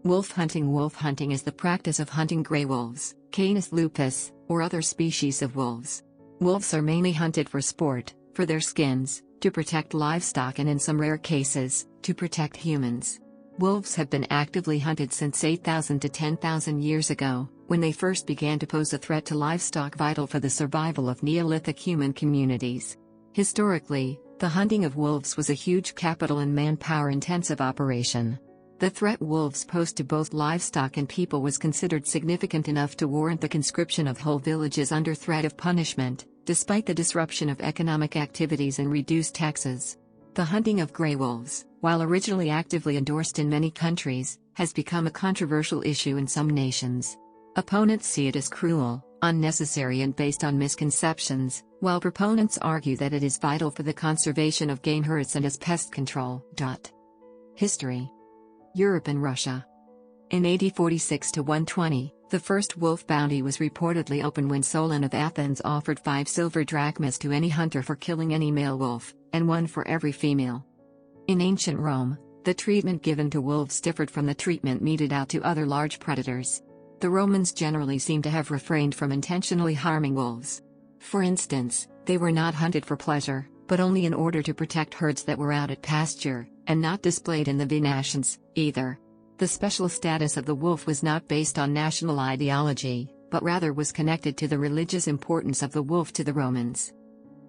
Wolf hunting is the practice of hunting gray wolves, Canis lupus, or other species of wolves. Wolves are mainly hunted for sport, for their skins, to protect livestock and in some rare cases, to protect humans. Wolves have been actively hunted since 8,000 to 10,000 years ago, when they first began to pose a threat to livestock vital for the survival of Neolithic human communities. Historically, the hunting of wolves was a huge capital and manpower-intensive operation. The threat wolves posed to both livestock and people was considered significant enough to warrant the conscription of whole villages under threat of punishment, despite the disruption of economic activities and reduced taxes. The hunting of gray wolves, while originally actively endorsed in many countries, has become a controversial issue in some nations. Opponents see it as cruel, unnecessary and based on misconceptions, while proponents argue that it is vital for the conservation of game herds and as pest control. History: Europe and Russia. In AD 46 to 120, the first wolf bounty was reportedly opened when Solon of Athens offered 5 silver drachmas to any hunter for killing any male wolf, and 1 for every female. In ancient Rome, the treatment given to wolves differed from the treatment meted out to other large predators. The Romans generally seem to have refrained from intentionally harming wolves. For instance, they were not hunted for pleasure, but only in order to protect herds that were out at pasture, and not displayed in the venations, either. The special status of the wolf was not based on national ideology, but rather was connected to the religious importance of the wolf to the Romans.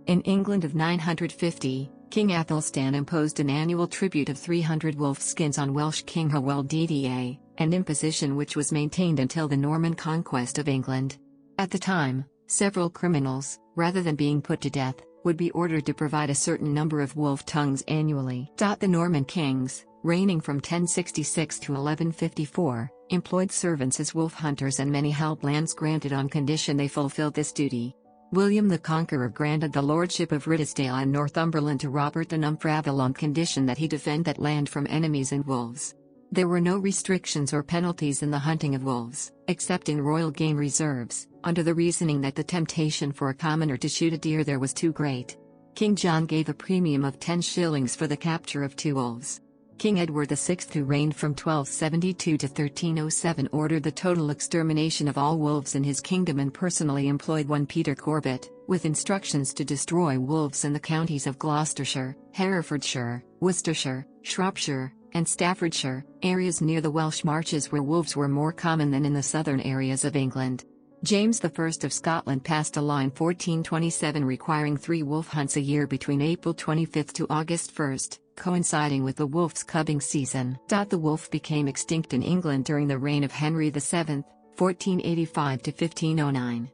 In England of 950, King Athelstan imposed an annual tribute of 300 wolf skins on Welsh King Hywel-Dda, an imposition which was maintained until the Norman conquest of England. At the time, several criminals, rather than being put to death, would be ordered to provide a certain number of wolf tongues annually. The Norman kings, reigning from 1066 to 1154, employed servants as wolf hunters and many held lands granted on condition they fulfilled this duty. William the Conqueror granted the lordship of Riddesdale and Northumberland to Robert the Numfraville on condition that he defend that land from enemies and wolves. There were no restrictions or penalties in the hunting of wolves, except in royal game reserves, under the reasoning that the temptation for a commoner to shoot a deer there was too great. King John gave a premium of 10 shillings for the capture of 2 wolves. King Edward VI, who reigned from 1272 to 1307, ordered the total extermination of all wolves in his kingdom and personally employed one Peter Corbett, with instructions to destroy wolves in the counties of Gloucestershire, Herefordshire, Worcestershire, Shropshire, and Staffordshire, areas near the Welsh marches where wolves were more common than in the southern areas of England. James I of Scotland passed a law in 1427 requiring 3 wolf hunts a year between April 25 to August 1, coinciding with the wolf's cubbing season. The wolf became extinct in England during the reign of Henry VII, 1485 to 1509.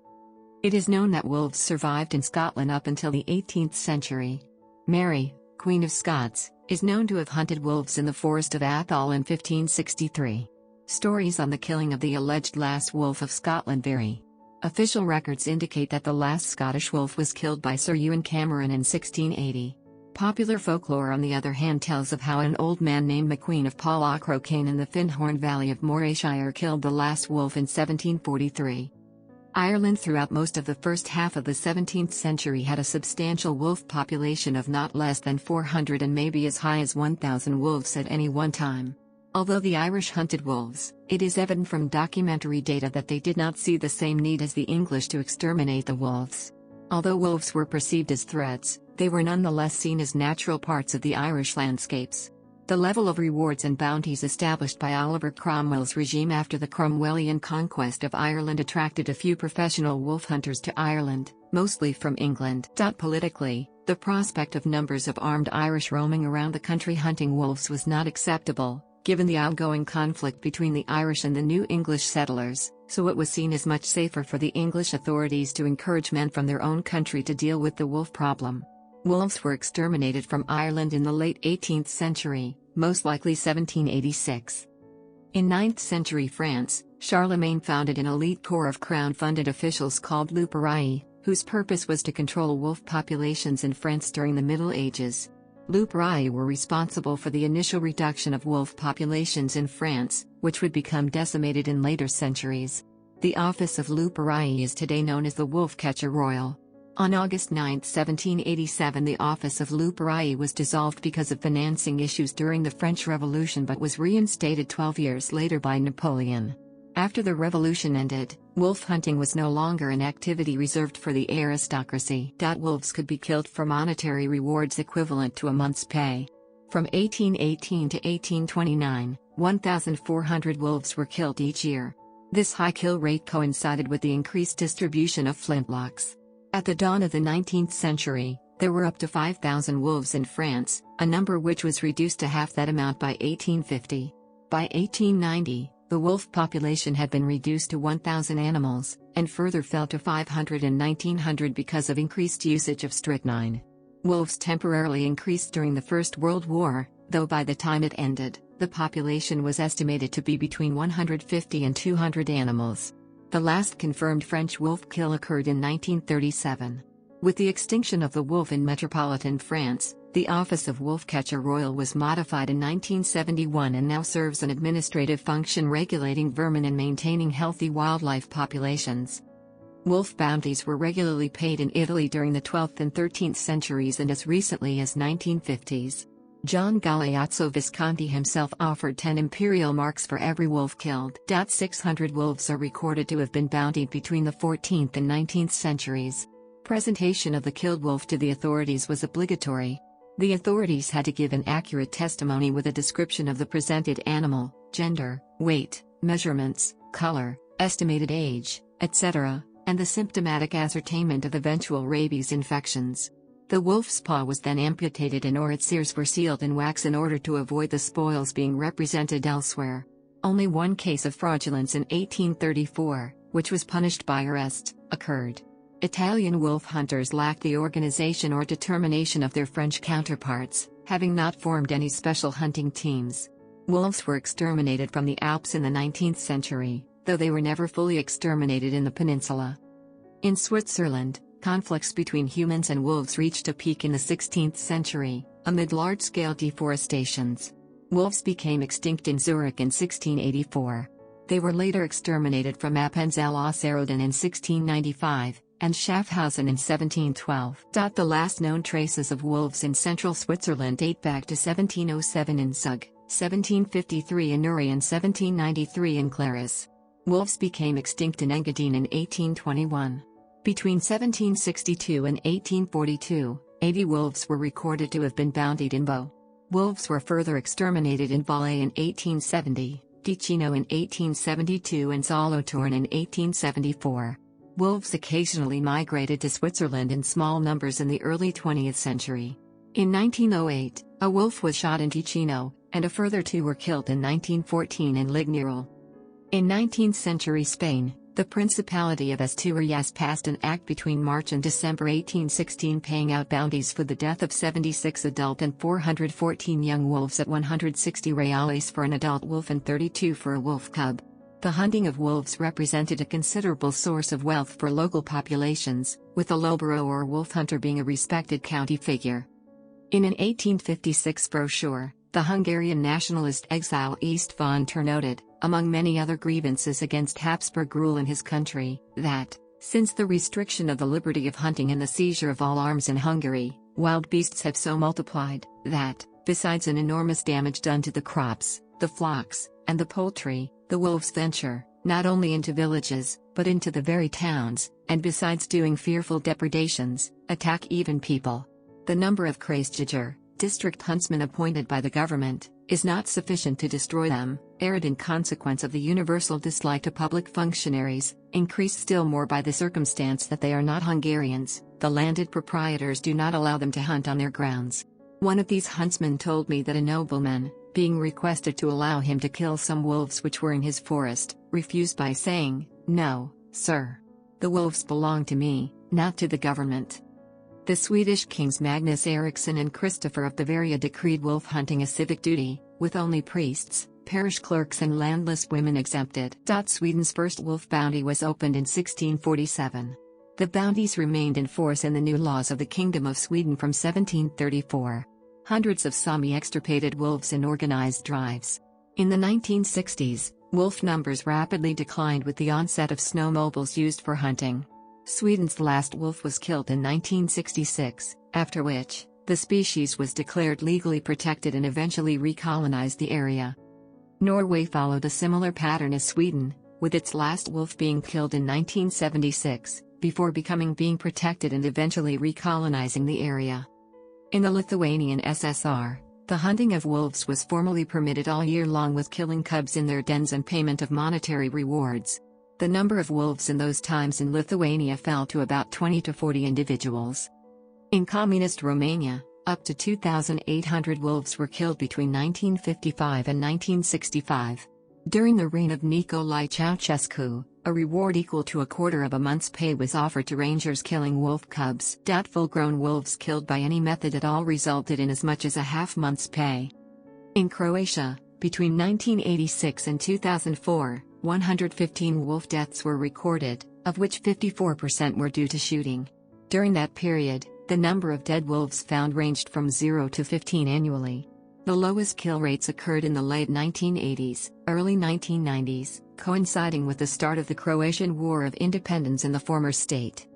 It is known that wolves survived in Scotland up until the 18th century. Mary, Queen of Scots, is known to have hunted wolves in the forest of Atholl in 1563. Stories on the killing of the alleged last wolf of Scotland vary. Official records indicate that the last Scottish wolf was killed by Sir Ewan Cameron in 1680. Popular folklore, on the other hand, tells of how an old man named MacQueen of Pollockrocaine in the Findhorn Valley of Morayshire killed the last wolf in 1743. Ireland throughout most of the first half of the 17th century had a substantial wolf population of not less than 400 and maybe as high as 1,000 wolves at any one time. Although the Irish hunted wolves, it is evident from documentary data that they did not see the same need as the English to exterminate the wolves. Although wolves were perceived as threats, they were nonetheless seen as natural parts of the Irish landscapes. The level of rewards and bounties established by Oliver Cromwell's regime after the Cromwellian conquest of Ireland attracted a few professional wolf hunters to Ireland, mostly from England. Politically, the prospect of numbers of armed Irish roaming around the country hunting wolves was not acceptable, given the ongoing conflict between the Irish and the new English settlers, so it was seen as much safer for the English authorities to encourage men from their own country to deal with the wolf problem. Wolves were exterminated from Ireland in the late 18th century, most likely 1786. In 9th century France, Charlemagne founded an elite corps of crown-funded officials called Lupus, whose purpose was to control wolf populations in France during the Middle Ages. Lupus were responsible for the initial reduction of wolf populations in France, which would become decimated in later centuries. The office of Lupus is today known as the Wolf Catcher Royal. On August 9, 1787, the office of Loup-Garou was dissolved because of financing issues during the French Revolution but was reinstated 12 years later by Napoleon. After the revolution ended, wolf hunting was no longer an activity reserved for the aristocracy. Wolves could be killed for monetary rewards equivalent to a month's pay. From 1818 to 1829, 1,400 wolves were killed each year. This high kill rate coincided with the increased distribution of flintlocks. At the dawn of the 19th century, there were up to 5,000 wolves in France, a number which was reduced to half that amount by 1850. By 1890, the wolf population had been reduced to 1,000 animals, and further fell to 500 in 1900 because of increased usage of strychnine. Wolves temporarily increased during the First World War, though by the time it ended, the population was estimated to be between 150 and 200 animals. The last confirmed French wolf kill occurred in 1937. With the extinction of the wolf in metropolitan France, the office of wolf catcher royal was modified in 1971 and now serves an administrative function regulating vermin and maintaining healthy wildlife populations. Wolf bounties were regularly paid in Italy during the 12th and 13th centuries and as recently as 1950s. John Galeazzo Visconti himself offered 10 imperial marks for every wolf killed. 600 wolves are recorded to have been bountied between the 14th and 19th centuries. Presentation of the killed wolf to the authorities was obligatory. The authorities had to give an accurate testimony with a description of the presented animal, gender, weight, measurements, color, estimated age, etc., and the symptomatic ascertainment of eventual rabies infections. The wolf's paw was then amputated and or its ears were sealed in wax in order to avoid the spoils being represented elsewhere. Only one case of fraudulence in 1834, which was punished by arrest, occurred. Italian wolf hunters lacked the organization or determination of their French counterparts, having not formed any special hunting teams. Wolves were exterminated from the Alps in the 19th century, though they were never fully exterminated in the peninsula. In Switzerland, conflicts between humans and wolves reached a peak in the 16th century, amid large-scale deforestations. Wolves became extinct in Zurich in 1684. They were later exterminated from Appenzell-Ausserrhoden in 1695, and Schaffhausen in 1712. The last known traces of wolves in central Switzerland date back to 1707 in Zug, 1753 in Uri and 1793 in Claris. Wolves became extinct in Engadine in 1821. Between 1762 and 1842, 80 wolves were recorded to have been bountied in Vaud. Wolves were further exterminated in Valais in 1870, Ticino in 1872 and Solothurn in 1874. Wolves occasionally migrated to Switzerland in small numbers in the early 20th century. In 1908, a wolf was shot in Ticino, and a further 2 were killed in 1914 in Lignerolles. In 19th century Spain, the Principality of Asturias passed an act between March and December 1816 paying out bounties for the death of 76 adult and 414 young wolves at 160 reales for an adult wolf and 32 for a wolf cub. The hunting of wolves represented a considerable source of wealth for local populations, with a lobero or wolf hunter being a respected county figure. In an 1856 brochure, the Hungarian nationalist exile István Tér noted, among many other grievances against Habsburg rule in his country, that, since the restriction of the liberty of hunting and the seizure of all arms in Hungary, wild beasts have so multiplied, that, besides an enormous damage done to the crops, the flocks, and the poultry, the wolves venture, not only into villages, but into the very towns, and besides doing fearful depredations, attack even people. The number of Kreisjäger, district huntsmen appointed by the government, is not sufficient to destroy them, arid in consequence of the universal dislike to public functionaries, increased still more by the circumstance that they are not Hungarians. The landed proprietors do not allow them to hunt on their grounds. One of these huntsmen told me that a nobleman, being requested to allow him to kill some wolves which were in his forest, refused by saying, "No, sir. The wolves belong to me, not to the government." The Swedish kings Magnus Eriksson and Christopher of Bavaria decreed wolf hunting a civic duty, with only priests, parish clerks and landless women exempted. Sweden's first wolf bounty was opened in 1647. The bounties remained in force in the new laws of the Kingdom of Sweden from 1734. Hundreds of Sami extirpated wolves in organized drives. In the 1960s, wolf numbers rapidly declined with the onset of snowmobiles used for hunting. Sweden's last wolf was killed in 1966, after which, the species was declared legally protected and eventually recolonized the area. Norway followed a similar pattern as Sweden, with its last wolf being killed in 1976, before being protected and eventually recolonizing the area. In the Lithuanian SSR, the hunting of wolves was formally permitted all year long, with killing cubs in their dens and payment of monetary rewards. The number of wolves in those times in Lithuania fell to about 20 to 40 individuals. In communist Romania, up to 2,800 wolves were killed between 1955 and 1965. During the reign of Nicolae Ceausescu, a reward equal to a quarter of a month's pay was offered to rangers killing wolf cubs. Full-grown wolves killed by any method at all resulted in as much as a half month's pay. In Croatia, between 1986 and 2004, 115 wolf deaths were recorded, of which 54% were due to shooting. During that period, the number of dead wolves found ranged from 0 to 15 annually. The lowest kill rates occurred in the late 1980s, early 1990s, coinciding with the start of the Croatian War of Independence in the former state.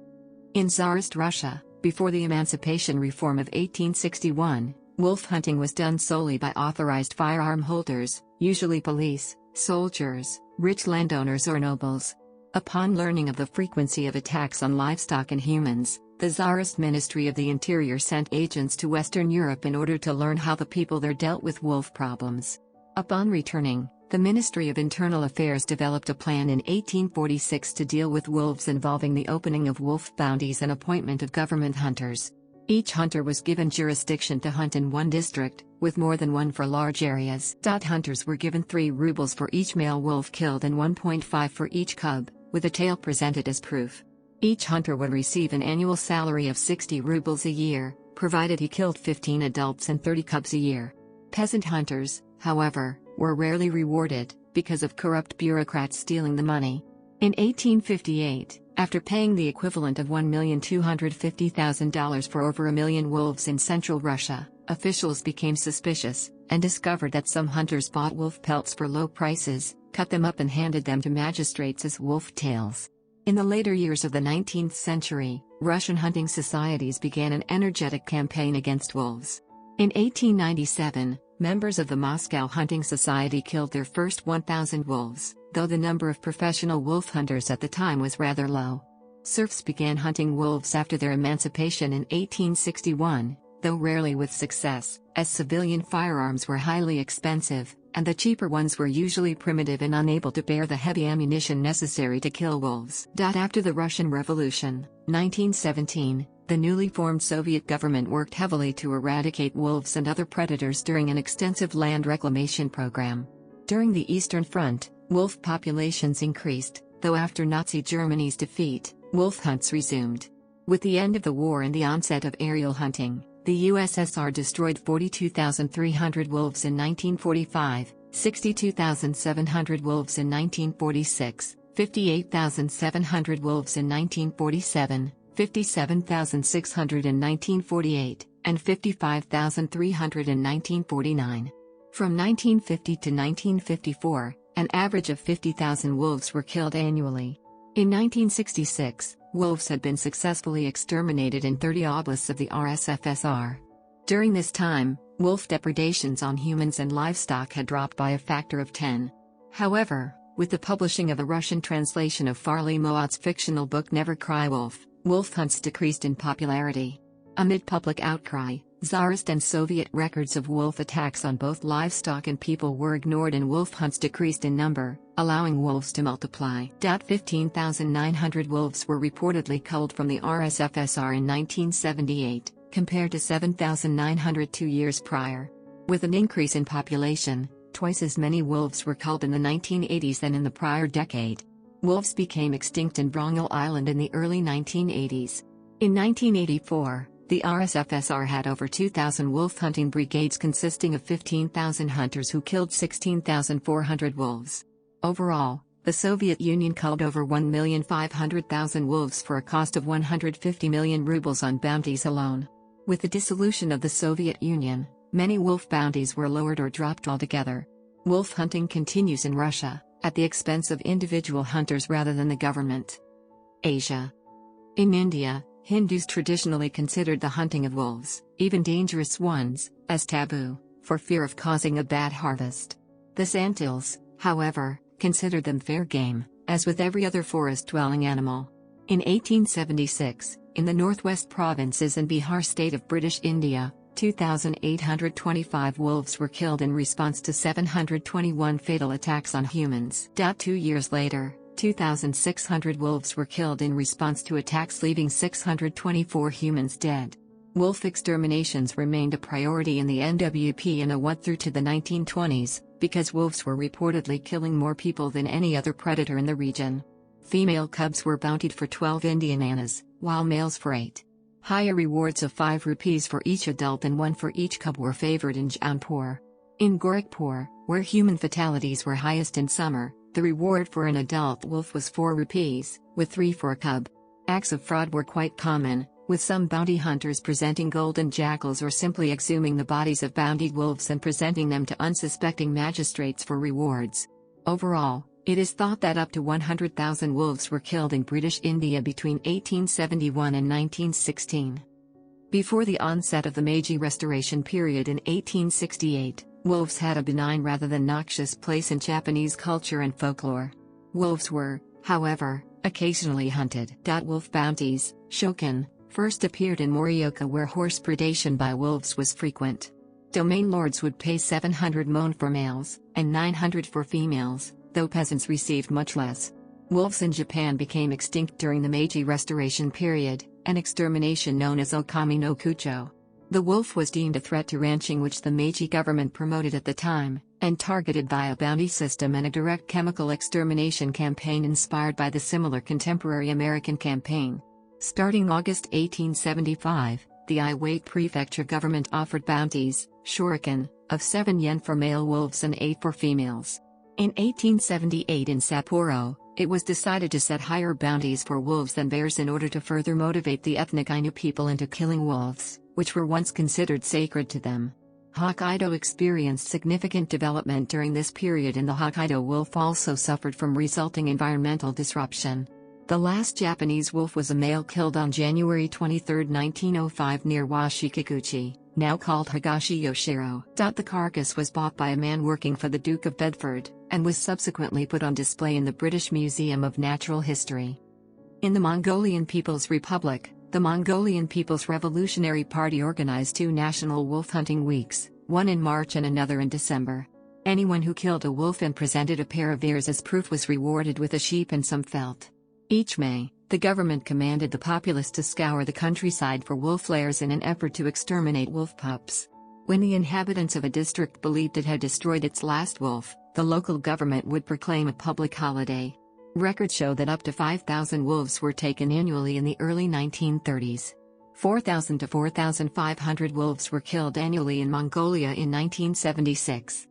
In Tsarist Russia, before the Emancipation Reform of 1861, wolf hunting was done solely by authorized firearm holders, usually police, soldiers, rich landowners or nobles. Upon learning of the frequency of attacks on livestock and humans, the Tsarist Ministry of the Interior sent agents to Western Europe in order to learn how the people there dealt with wolf problems. Upon returning, the Ministry of Internal Affairs developed a plan in 1846 to deal with wolves, involving the opening of wolf bounties and appointment of government hunters. Each hunter was given jurisdiction to hunt in one district, with more than one for large areas. Hunters were given 3 rubles for each male wolf killed and 1.5 for each cub, with a tail presented as proof. Each hunter would receive an annual salary of 60 rubles a year, provided he killed 15 adults and 30 cubs a year. Peasant hunters, however, were rarely rewarded, because of corrupt bureaucrats stealing the money. In 1858, after paying the equivalent of $1,250,000 for over 1 million wolves in central Russia, officials became suspicious, and discovered that some hunters bought wolf pelts for low prices, cut them up and handed them to magistrates as wolf tails. In the later years of the 19th century, Russian hunting societies began an energetic campaign against wolves. In 1897, members of the Moscow Hunting Society killed their first 1,000 wolves, though the number of professional wolf hunters at the time was rather low. Serfs began hunting wolves after their emancipation in 1861, though rarely with success, as civilian firearms were highly expensive, and the cheaper ones were usually primitive and unable to bear the heavy ammunition necessary to kill wolves. After the Russian Revolution, 1917, the newly formed Soviet government worked heavily to eradicate wolves and other predators during an extensive land reclamation program. During the Eastern Front, wolf populations increased, though after Nazi Germany's defeat, wolf hunts resumed. With the end of the war and the onset of aerial hunting, the USSR destroyed 42,300 wolves in 1945, 62,700 wolves in 1946, 58,700 wolves in 1947, 57,600 in 1948, and 55,300 in 1949. From 1950 to 1954, an average of 50,000 wolves were killed annually. In 1966, wolves had been successfully exterminated in 30 oblasts of the RSFSR. During this time, wolf depredations on humans and livestock had dropped by a factor of 10. However, with the publishing of a Russian translation of Farley Moat's fictional book Never Cry Wolf, wolf hunts decreased in popularity. Amid public outcry, Tsarist and Soviet records of wolf attacks on both livestock and people were ignored and wolf hunts decreased in number, allowing wolves to multiply. 15,900 wolves were reportedly culled from the RSFSR in 1978, compared to 7,900 2 years prior. With an increase in population, twice as many wolves were culled in the 1980s than in the prior decade. Wolves became extinct in Wrangel Island in the early 1980s. In 1984, the RSFSR had over 2,000 wolf hunting brigades consisting of 15,000 hunters who killed 16,400 wolves. Overall, the Soviet Union culled over 1,500,000 wolves for a cost of 150 million rubles on bounties alone. With the dissolution of the Soviet Union, many wolf bounties were lowered or dropped altogether. Wolf hunting continues in Russia, at the expense of individual hunters rather than the government. Asia. In India, Hindus traditionally considered the hunting of wolves, even dangerous ones, as taboo, for fear of causing a bad harvest. The Santils, however, considered them fair game, as with every other forest-dwelling animal. In 1876, in the northwest provinces and Bihar state of British India, 2,825 wolves were killed in response to 721 fatal attacks on humans. 2 years later, 2,600 wolves were killed in response to attacks, leaving 624 humans dead. Wolf exterminations remained a priority in the NWP in Awadh through to the 1920s, because wolves were reportedly killing more people than any other predator in the region. Female cubs were bountied for 12 Indian annas, while males for 8. Higher rewards of 5 rupees for each adult and 1 for each cub were favored in Jaunpur. In Gorakhpur, where human fatalities were highest in summer, the reward for an adult wolf was 4 rupees, with 3 for a cub. Acts of fraud were quite common, with some bounty hunters presenting golden jackals or simply exhuming the bodies of bountied wolves and presenting them to unsuspecting magistrates for rewards. Overall, it is thought that up to 100,000 wolves were killed in British India between 1871 and 1916. Before the onset of the Meiji Restoration period in 1868, wolves had a benign rather than noxious place in Japanese culture and folklore. Wolves were, however, occasionally hunted. Wolf bounties, shokin, first appeared in Morioka, where horse predation by wolves was frequent. Domain lords would pay 700 mon for males, and 900 for females, though peasants received much less. Wolves in Japan became extinct during the Meiji Restoration period, an extermination known as Okami no Kucho. The wolf was deemed a threat to ranching, which the Meiji government promoted at the time, and targeted by a bounty system and a direct chemical extermination campaign inspired by the similar contemporary American campaign. Starting August 1875, the Iwate Prefecture government offered bounties, shuriken, of 7 yen for male wolves and 8 for females. In 1878 in Sapporo, it was decided to set higher bounties for wolves than bears in order to further motivate the ethnic Ainu people into killing wolves, which were once considered sacred to them. Hokkaido experienced significant development during this period, and the Hokkaido wolf also suffered from resulting environmental disruption. The last Japanese wolf was a male killed on January 23, 1905 near Washikiguchi, now called Higashi-Yoshiro. The carcass was bought by a man working for the Duke of Bedford, and was subsequently put on display in the British Museum of Natural History. In the Mongolian People's Republic, the Mongolian People's Revolutionary Party organized 2 national wolf hunting weeks, one in March and another in December. Anyone who killed a wolf and presented a pair of ears as proof was rewarded with a sheep and some felt. Each May, the government commanded the populace to scour the countryside for wolf lairs in an effort to exterminate wolf pups. When the inhabitants of a district believed it had destroyed its last wolf, the local government would proclaim a public holiday. Records show that up to 5,000 wolves were taken annually in the early 1930s. 4,000 to 4,500 wolves were killed annually in Mongolia in 1976.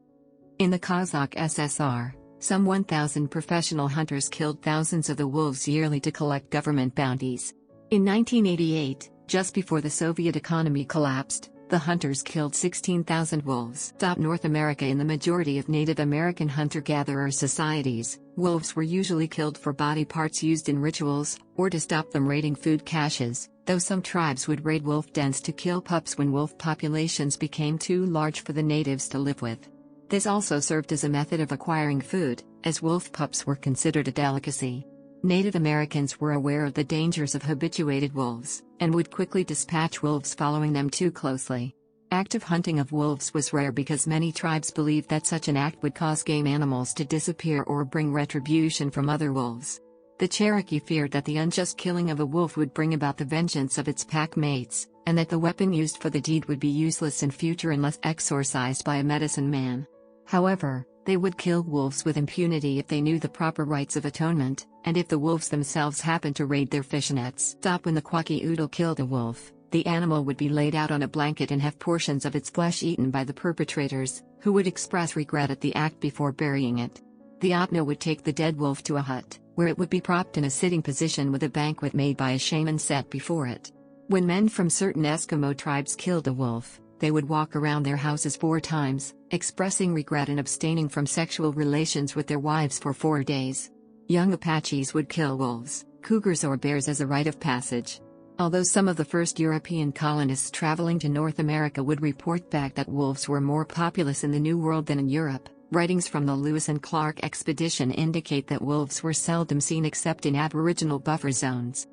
In the Kazakh SSR, some 1,000 professional hunters killed thousands of the wolves yearly to collect government bounties. In 1988, just before the Soviet economy collapsed, the hunters killed 16,000 wolves. North America. In the majority of Native American hunter-gatherer societies, wolves were usually killed for body parts used in rituals, or to stop them raiding food caches, though some tribes would raid wolf dens to kill pups when wolf populations became too large for the natives to live with. This also served as a method of acquiring food, as wolf pups were considered a delicacy. Native Americans were aware of the dangers of habituated wolves, and would quickly dispatch wolves following them too closely. Active hunting of wolves was rare because many tribes believed that such an act would cause game animals to disappear or bring retribution from other wolves. The Cherokee feared that the unjust killing of a wolf would bring about the vengeance of its pack mates, and that the weapon used for the deed would be useless in future unless exorcised by a medicine man. However, they would kill wolves with impunity if they knew the proper rites of atonement, and if the wolves themselves happened to raid their fish nets. When the Kwaki-Oodle killed a wolf, the animal would be laid out on a blanket and have portions of its flesh eaten by the perpetrators, who would express regret at the act before burying it. The Atna would take the dead wolf to a hut, where it would be propped in a sitting position with a banquet made by a shaman set before it. When men from certain Eskimo tribes killed a wolf, they would walk around their houses 4 times, expressing regret and abstaining from sexual relations with their wives for 4 days. Young Apaches would kill wolves, cougars or bears as a rite of passage. Although some of the first European colonists traveling to North America would report back that wolves were more populous in the New World than in Europe, writings from the Lewis and Clark expedition indicate that wolves were seldom seen except in aboriginal buffer zones.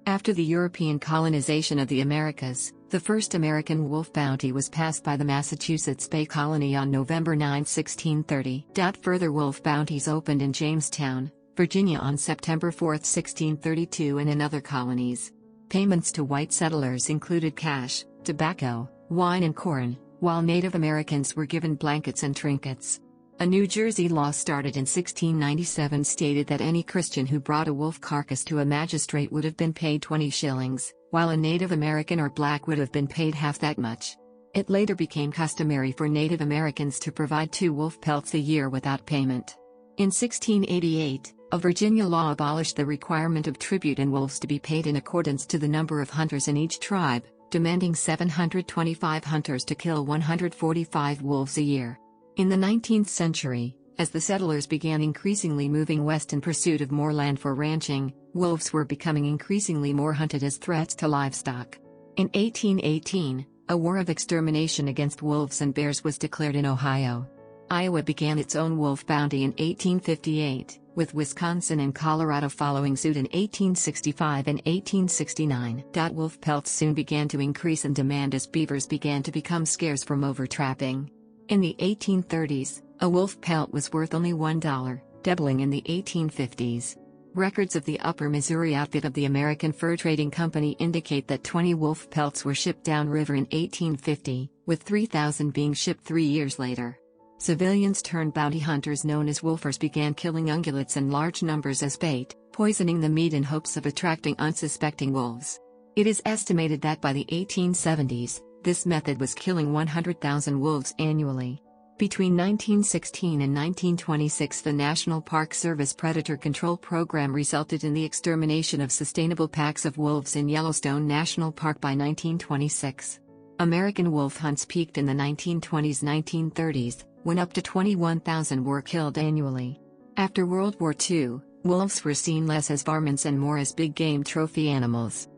After the European colonization of the Americas, the first American wolf bounty was passed by the Massachusetts Bay Colony on November 9, 1630. Further wolf bounties opened in Jamestown, Virginia on September 4, 1632 and in other colonies. Payments to white settlers included cash, tobacco, wine and corn, while Native Americans were given blankets and trinkets. A New Jersey law started in 1697 stated that any Christian who brought a wolf carcass to a magistrate would have been paid 20 shillings, while a Native American or black would have been paid half that much. It later became customary for Native Americans to provide 2 wolf pelts a year without payment. In 1688, a Virginia law abolished the requirement of tribute in wolves to be paid in accordance to the number of hunters in each tribe, demanding 725 hunters to kill 145 wolves a year. In the 19th century, as the settlers began increasingly moving west in pursuit of more land for ranching, wolves were becoming increasingly more hunted as threats to livestock. In 1818, a war of extermination against wolves and bears was declared in Ohio. Iowa began its own wolf bounty in 1858, with Wisconsin and Colorado following suit in 1865 and 1869. Wolf pelts soon began to increase in demand as beavers began to become scarce from overtrapping. In the 1830s, a wolf pelt was worth only $1, doubling in the 1850s. Records of the Upper Missouri outfit of the American Fur Trading Company indicate that 20 wolf pelts were shipped downriver in 1850, with 3,000 being shipped 3 years later. Civilians turned bounty hunters known as wolfers began killing ungulates in large numbers as bait, poisoning the meat in hopes of attracting unsuspecting wolves. It is estimated that by the 1870s, this method was killing 100,000 wolves annually. Between 1916 and 1926, the National Park Service Predator Control Program resulted in the extermination of sustainable packs of wolves in Yellowstone National Park by 1926. American wolf hunts peaked in the 1920s-1930s, when up to 21,000 were killed annually. After World War II, wolves were seen less as varmints and more as big game trophy animals.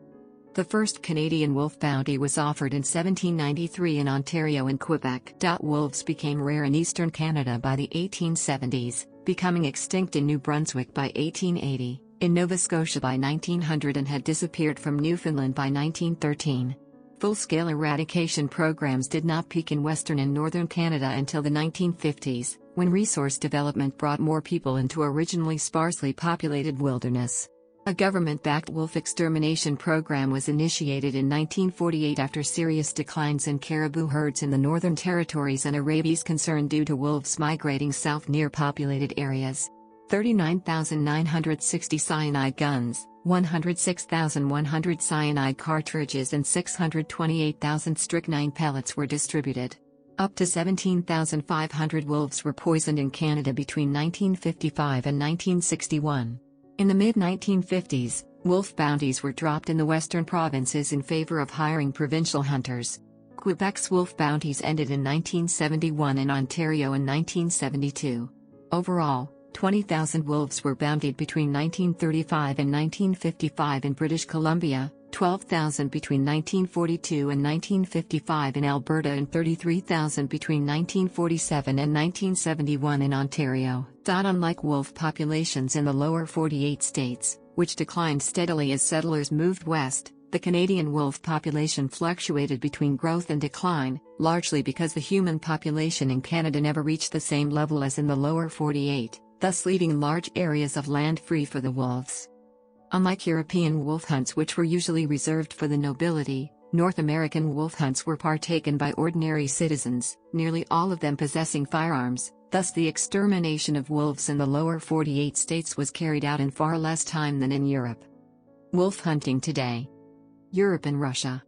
The first Canadian wolf bounty was offered in 1793 in Ontario and Quebec. Wolves became rare in eastern Canada by the 1870s, becoming extinct in New Brunswick by 1880, in Nova Scotia by 1900 and had disappeared from Newfoundland by 1913. Full-scale eradication programs did not peak in western and northern Canada until the 1950s, when resource development brought more people into originally sparsely populated wilderness. A government-backed wolf extermination program was initiated in 1948 after serious declines in caribou herds in the Northern Territories and a rabies concern due to wolves migrating south near populated areas. 39,960 cyanide guns, 106,100 cyanide cartridges and 628,000 strychnine pellets were distributed. Up to 17,500 wolves were poisoned in Canada between 1955 and 1961. In the mid-1950s, wolf bounties were dropped in the western provinces in favor of hiring provincial hunters. Quebec's wolf bounties ended in 1971 and Ontario in 1972. Overall, 20,000 wolves were bountied between 1935 and 1955 in British Columbia, 12,000 between 1942 and 1955 in Alberta and 33,000 between 1947 and 1971 in Ontario. Unlike wolf populations in the lower 48 states, which declined steadily as settlers moved west, the Canadian wolf population fluctuated between growth and decline, largely because the human population in Canada never reached the same level as in the lower 48, thus leaving large areas of land free for the wolves. Unlike European wolf hunts, which were usually reserved for the nobility, North American wolf hunts were partaken by ordinary citizens, nearly all of them possessing firearms. Thus the extermination of wolves in the lower 48 states was carried out in far less time than in Europe. Wolf hunting today. Europe and Russia.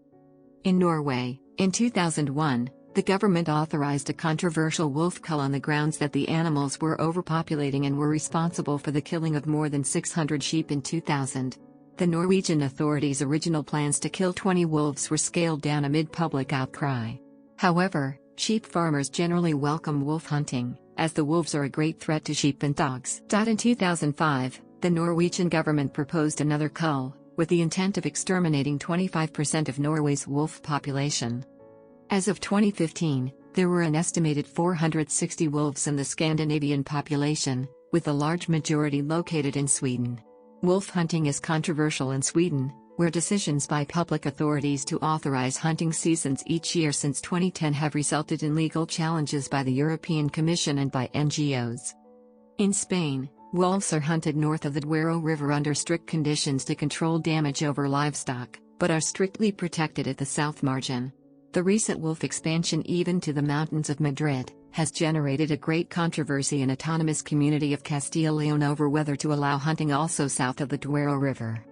In Norway, in 2001, the government authorized a controversial wolf cull on the grounds that the animals were overpopulating and were responsible for the killing of more than 600 sheep in 2000. The Norwegian authorities' original plans to kill 20 wolves were scaled down amid public outcry. However, sheep farmers generally welcome wolf hunting, as the wolves are a great threat to sheep and dogs. In 2005, The Norwegian government proposed another cull, with the intent of exterminating 25% of Norway's wolf population. As of 2015, there were an estimated 460 wolves in the Scandinavian population, with a large majority located in Sweden. Wolf hunting is controversial in Sweden, where decisions by public authorities to authorize hunting seasons each year since 2010 have resulted in legal challenges by the European Commission and by NGOs. In Spain, wolves are hunted north of the Duero River under strict conditions to control damage over livestock, but are strictly protected at the south margin. The recent wolf expansion even to the mountains of Madrid has generated a great controversy in autonomous community of Castile-Leon over whether to allow hunting also south of the Duero River.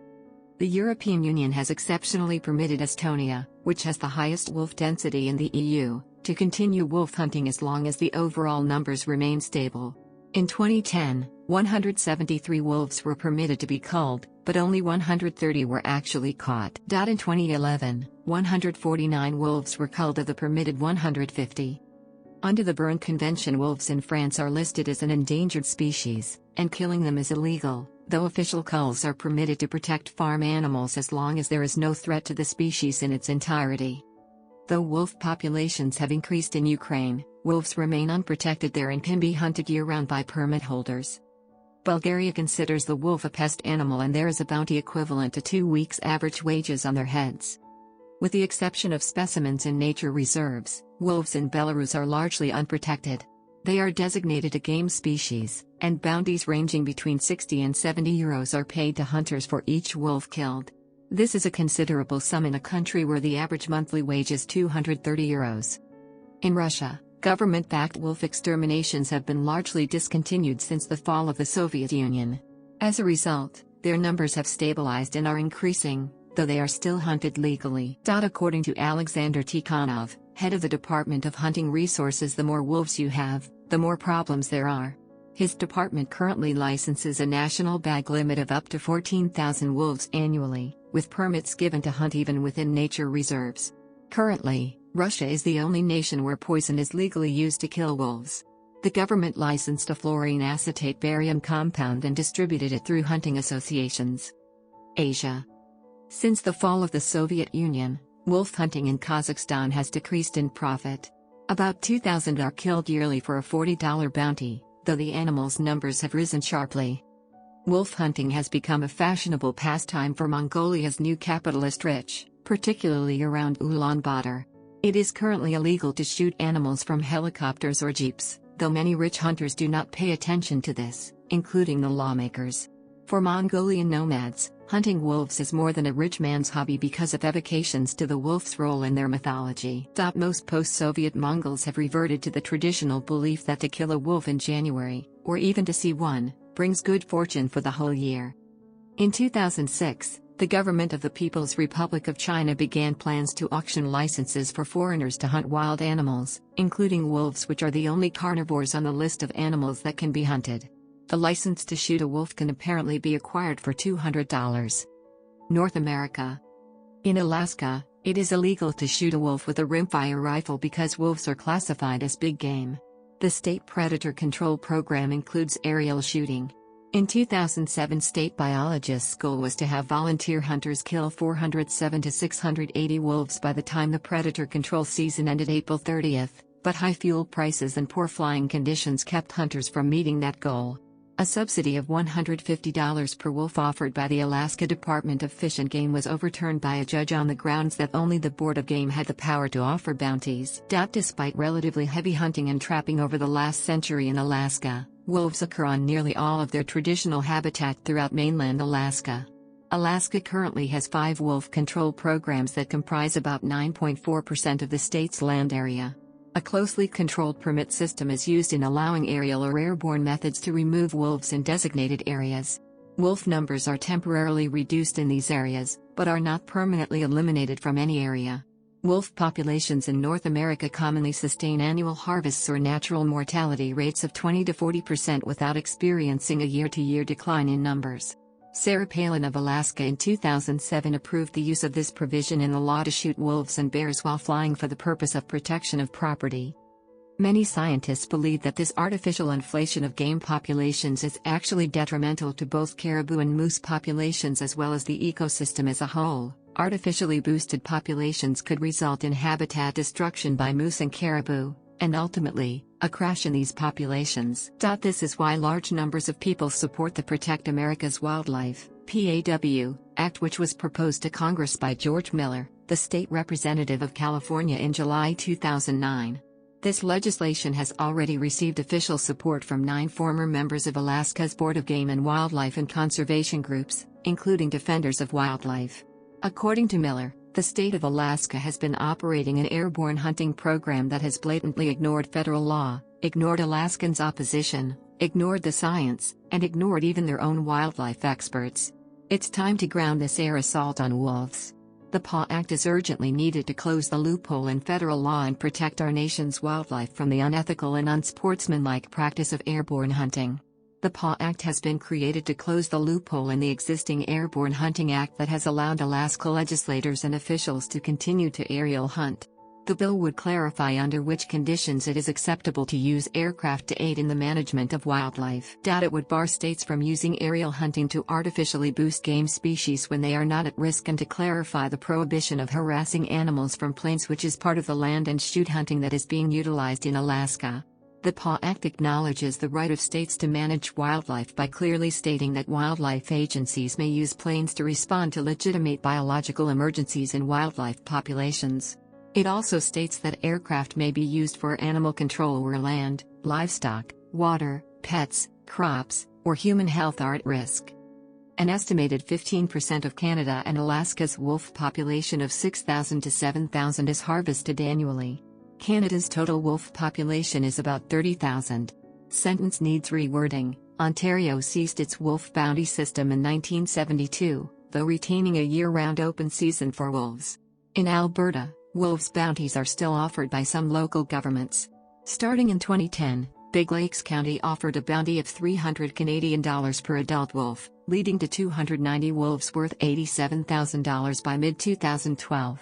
The European Union has exceptionally permitted Estonia, which has the highest wolf density in the EU, to continue wolf hunting as long as the overall numbers remain stable. In 2010, 173 wolves were permitted to be culled, but only 130 were actually caught. In 2011, 149 wolves were culled of the permitted 150. Under the Berne Convention, wolves in France are listed as an endangered species, and killing them is illegal, though official culls are permitted to protect farm animals as long as there is no threat to the species in its entirety. Though wolf populations have increased in Ukraine, wolves remain unprotected there and can be hunted year-round by permit holders. Bulgaria considers the wolf a pest animal and there is a bounty equivalent to 2 weeks' average wages on their heads. With the exception of specimens in nature reserves, wolves in Belarus are largely unprotected. They are designated a game species, and bounties ranging between 60 and 70 euros are paid to hunters for each wolf killed. This is a considerable sum in a country where the average monthly wage is 230 euros. In Russia, government-backed wolf exterminations have been largely discontinued since the fall of the Soviet Union. As a result, their numbers have stabilized and are increasing, though they are still hunted legally. According to Alexander Tikhonov, head of the Department of Hunting Resources, the more wolves you have, the more problems there are. His department currently licenses a national bag limit of up to 14,000 wolves annually, with permits given to hunt even within nature reserves. Currently, Russia is the only nation where poison is legally used to kill wolves. The government licensed a fluorine acetate barium compound and distributed it through hunting associations. Asia. Since the fall of the Soviet Union, wolf hunting in Kazakhstan has decreased in profit. About 2,000 are killed yearly for a $40 bounty, though the animals' numbers have risen sharply. Wolf hunting has become a fashionable pastime for Mongolia's new capitalist rich, particularly around Ulaanbaatar. It is currently illegal to shoot animals from helicopters or jeeps, though many rich hunters do not pay attention to this, including the lawmakers. For Mongolian nomads, hunting wolves is more than a rich man's hobby because of evocations to the wolf's role in their mythology. Most post-Soviet Mongols have reverted to the traditional belief that to kill a wolf in January, or even to see one, brings good fortune for the whole year. In 2006, the government of the People's Republic of China began plans to auction licenses for foreigners to hunt wild animals, including wolves, which are the only carnivores on the list of animals that can be hunted. The license to shoot a wolf can apparently be acquired for $200. North America. In Alaska, it is illegal to shoot a wolf with a rimfire rifle because wolves are classified as big game. The state predator control program includes aerial shooting. In 2007, state biologists' goal was to have volunteer hunters kill 407 to 680 wolves by the time the predator control season ended April 30, but high fuel prices and poor flying conditions kept hunters from meeting that goal. A subsidy of $150 per wolf offered by the Alaska Department of Fish and Game was overturned by a judge on the grounds that only the Board of Game had the power to offer bounties. Despite relatively heavy hunting and trapping over the last century in Alaska, wolves occur on nearly all of their traditional habitat throughout mainland Alaska. Alaska currently has 5 wolf control programs that comprise about 9.4% of the state's land area. A closely controlled permit system is used in allowing aerial or airborne methods to remove wolves in designated areas. Wolf numbers are temporarily reduced in these areas, but are not permanently eliminated from any area. Wolf populations in North America commonly sustain annual harvests or natural mortality rates of 20 to 40% without experiencing a year-to-year decline in numbers. Sarah Palin of Alaska in 2007 approved the use of this provision in the law to shoot wolves and bears while flying for the purpose of protection of property. Many scientists believe that this artificial inflation of game populations is actually detrimental to both caribou and moose populations as well as the ecosystem as a whole. Artificially boosted populations could result in habitat destruction by moose and caribou, and ultimately, a crash in these populations. This is why large numbers of people support the Protect America's Wildlife (PAW) Act, which was proposed to Congress by George Miller, the state representative of California, in July 2009. This legislation has already received official support from 9 former members of Alaska's Board of Game and Wildlife and conservation groups, including Defenders of Wildlife. According to Miller, the state of Alaska has been operating an airborne hunting program that has blatantly ignored federal law, ignored Alaskans' opposition, ignored the science, and ignored even their own wildlife experts. It's time to ground this air assault on wolves. The PAW Act is urgently needed to close the loophole in federal law and protect our nation's wildlife from the unethical and unsportsmanlike practice of airborne hunting. The PAW Act has been created to close the loophole in the existing Airborne Hunting Act that has allowed Alaska legislators and officials to continue to aerial hunt. The bill would clarify under which conditions it is acceptable to use aircraft to aid in the management of wildlife. It would bar states from using aerial hunting to artificially boost game species when they are not at risk, and to clarify the prohibition of harassing animals from planes, which is part of the land and shoot hunting that is being utilized in Alaska. The PAW Act acknowledges the right of states to manage wildlife by clearly stating that wildlife agencies may use planes to respond to legitimate biological emergencies in wildlife populations. It also states that aircraft may be used for animal control where land, livestock, water, pets, crops, or human health are at risk. An estimated 15% of Canada and Alaska's wolf population of 6,000 to 7,000 is harvested annually. Canada's total wolf population is about 30,000. Sentence needs rewording. Ontario ceased its wolf bounty system in 1972, though retaining a year-round open season for wolves. In Alberta, wolves bounties are still offered by some local governments. Starting in 2010, Big Lakes County offered a bounty of $300 per adult wolf, leading to 290 wolves worth $87,000 by mid-2012.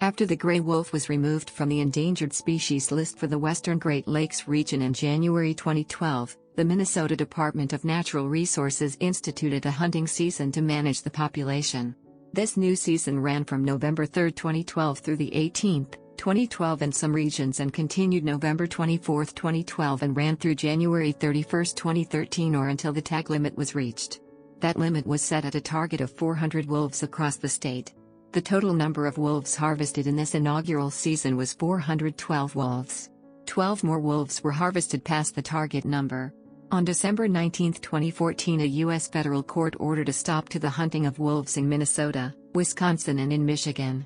After the gray wolf was removed from the endangered species list for the Western Great Lakes region in January 2012, the Minnesota Department of Natural Resources instituted a hunting season to manage the population. This new season ran from November 3, 2012 through the 18th, 2012 in some regions, and continued November 24, 2012 and ran through January 31, 2013, or until the tag limit was reached. That limit was set at a target of 400 wolves across the state. The total number of wolves harvested in this inaugural season was 412 wolves. 12 more wolves were harvested past the target number. On December 19, 2014, a U.S. federal court ordered a stop to the hunting of wolves in Minnesota, Wisconsin, and in Michigan.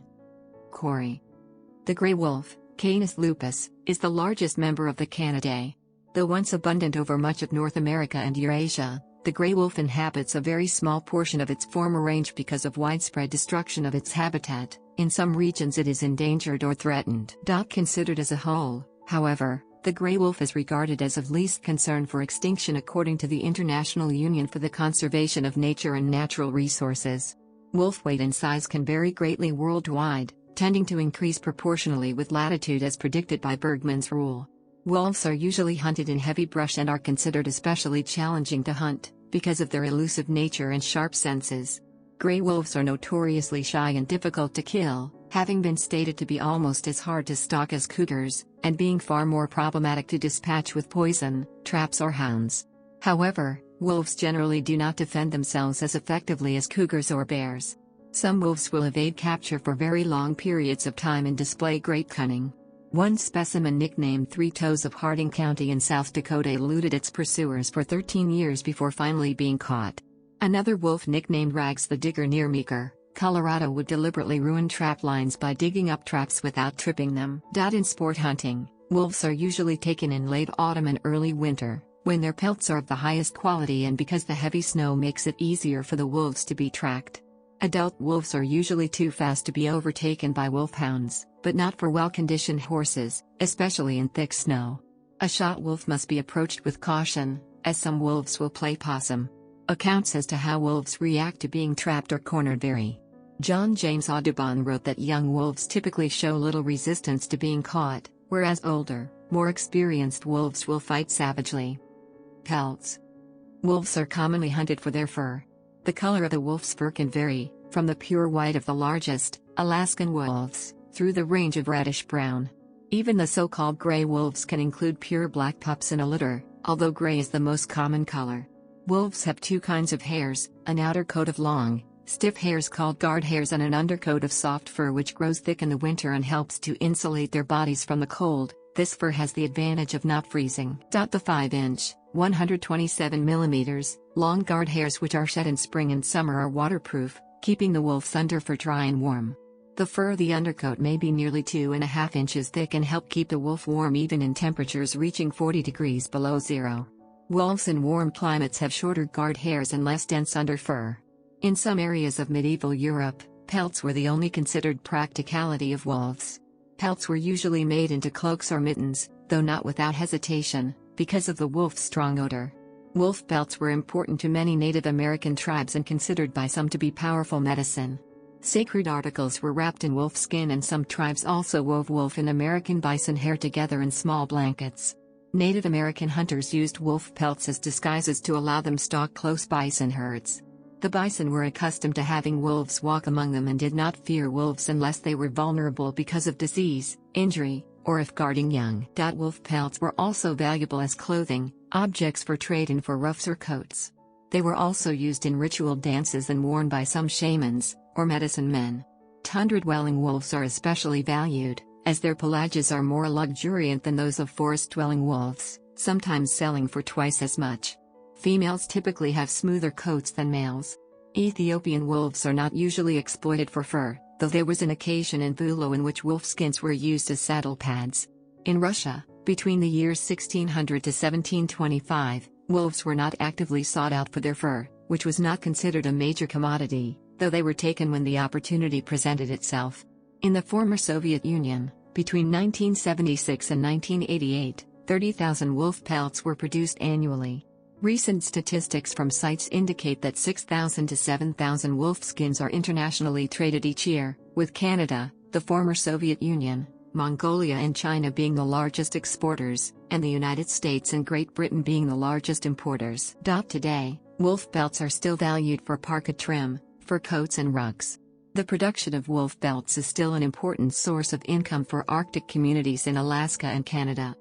Corey. The gray wolf, Canis lupus, is the largest member of the Canidae. Though once abundant over much of North America and Eurasia, the gray wolf inhabits a very small portion of its former range because of widespread destruction of its habitat. In some regions it is endangered or threatened. Considered as a whole, however, the gray wolf is regarded as of least concern for extinction according to the International Union for the Conservation of Nature and Natural Resources. Wolf weight and size can vary greatly worldwide, tending to increase proportionally with latitude as predicted by Bergmann's rule. Wolves are usually hunted in heavy brush and are considered especially challenging to hunt, because of their elusive nature and sharp senses. Gray wolves are notoriously shy and difficult to kill, having been stated to be almost as hard to stalk as cougars, and being far more problematic to dispatch with poison, traps or hounds. However, wolves generally do not defend themselves as effectively as cougars or bears. Some wolves will evade capture for very long periods of time and display great cunning. One specimen nicknamed Three Toes of Harding County in South Dakota eluded its pursuers for 13 years before finally being caught. Another wolf nicknamed Rags the Digger near Meeker, Colorado would deliberately ruin trap lines by digging up traps without tripping them. In sport hunting, wolves are usually taken in late autumn and early winter, when their pelts are of the highest quality and because the heavy snow makes it easier for the wolves to be tracked. Adult wolves are usually too fast to be overtaken by wolfhounds, but not for well-conditioned horses, especially in thick snow. A shot wolf must be approached with caution, as some wolves will play possum. Accounts as to how wolves react to being trapped or cornered vary. John James Audubon wrote that young wolves typically show little resistance to being caught, whereas older, More experienced wolves will fight savagely. Pelts. Wolves are commonly hunted for their fur. The color of the wolf's fur can vary, from the pure white of the largest, Alaskan wolves, through the range of reddish-brown. Even the so-called gray wolves can include pure black pups in a litter, although gray is the most common color. Wolves have two kinds of hairs, an outer coat of long, stiff hairs called guard hairs and an undercoat of soft fur which grows thick in the winter and helps to insulate their bodies from the cold. This fur has the advantage of not freezing. The 5-inch, 127 mm, long guard hairs which are shed in spring and summer are waterproof, keeping the wolf's underfur dry and warm. The fur of the undercoat may be nearly 2.5 inches thick and help keep the wolf warm even in temperatures reaching 40 degrees below zero. Wolves in warm climates have shorter guard hairs and less dense underfur. In some areas of medieval Europe, pelts were the only considered practicality of wolves. Pelts were usually made into cloaks or mittens, though not without hesitation, because of the wolf's strong odor. Wolf pelts were important to many Native American tribes and considered by some to be powerful medicine. Sacred articles were wrapped in wolf skin, and some tribes also wove wolf and American bison hair together in small blankets. Native American hunters used wolf pelts as disguises to allow them stalk close bison herds. The bison were accustomed to having wolves walk among them and did not fear wolves unless they were vulnerable because of disease, injury, or if guarding young. Wolf pelts were also valuable as clothing, objects for trade and for ruffs or coats. They were also used in ritual dances and worn by some shamans, or medicine men. Tundra-dwelling wolves are especially valued, as their pelages are more luxuriant than those of forest-dwelling wolves, sometimes selling for twice as much. Females typically have smoother coats than males. Ethiopian wolves are not usually exploited for fur, though there was an occasion in Bulo in which wolf skins were used as saddle pads. In Russia, between the years 1600 to 1725, wolves were not actively sought out for their fur, which was not considered a major commodity, though they were taken when the opportunity presented itself. In the former Soviet Union, between 1976 and 1988, 30,000 wolf pelts were produced annually. Recent statistics from sites indicate that 6,000 to 7,000 wolf skins are internationally traded each year, with Canada, the former Soviet Union, Mongolia and China being the largest exporters, and the United States and Great Britain being the largest importers. Today, wolf pelts are still valued for parka trim, fur coats and rugs. The production of wolf pelts is still an important source of income for Arctic communities in Alaska and Canada.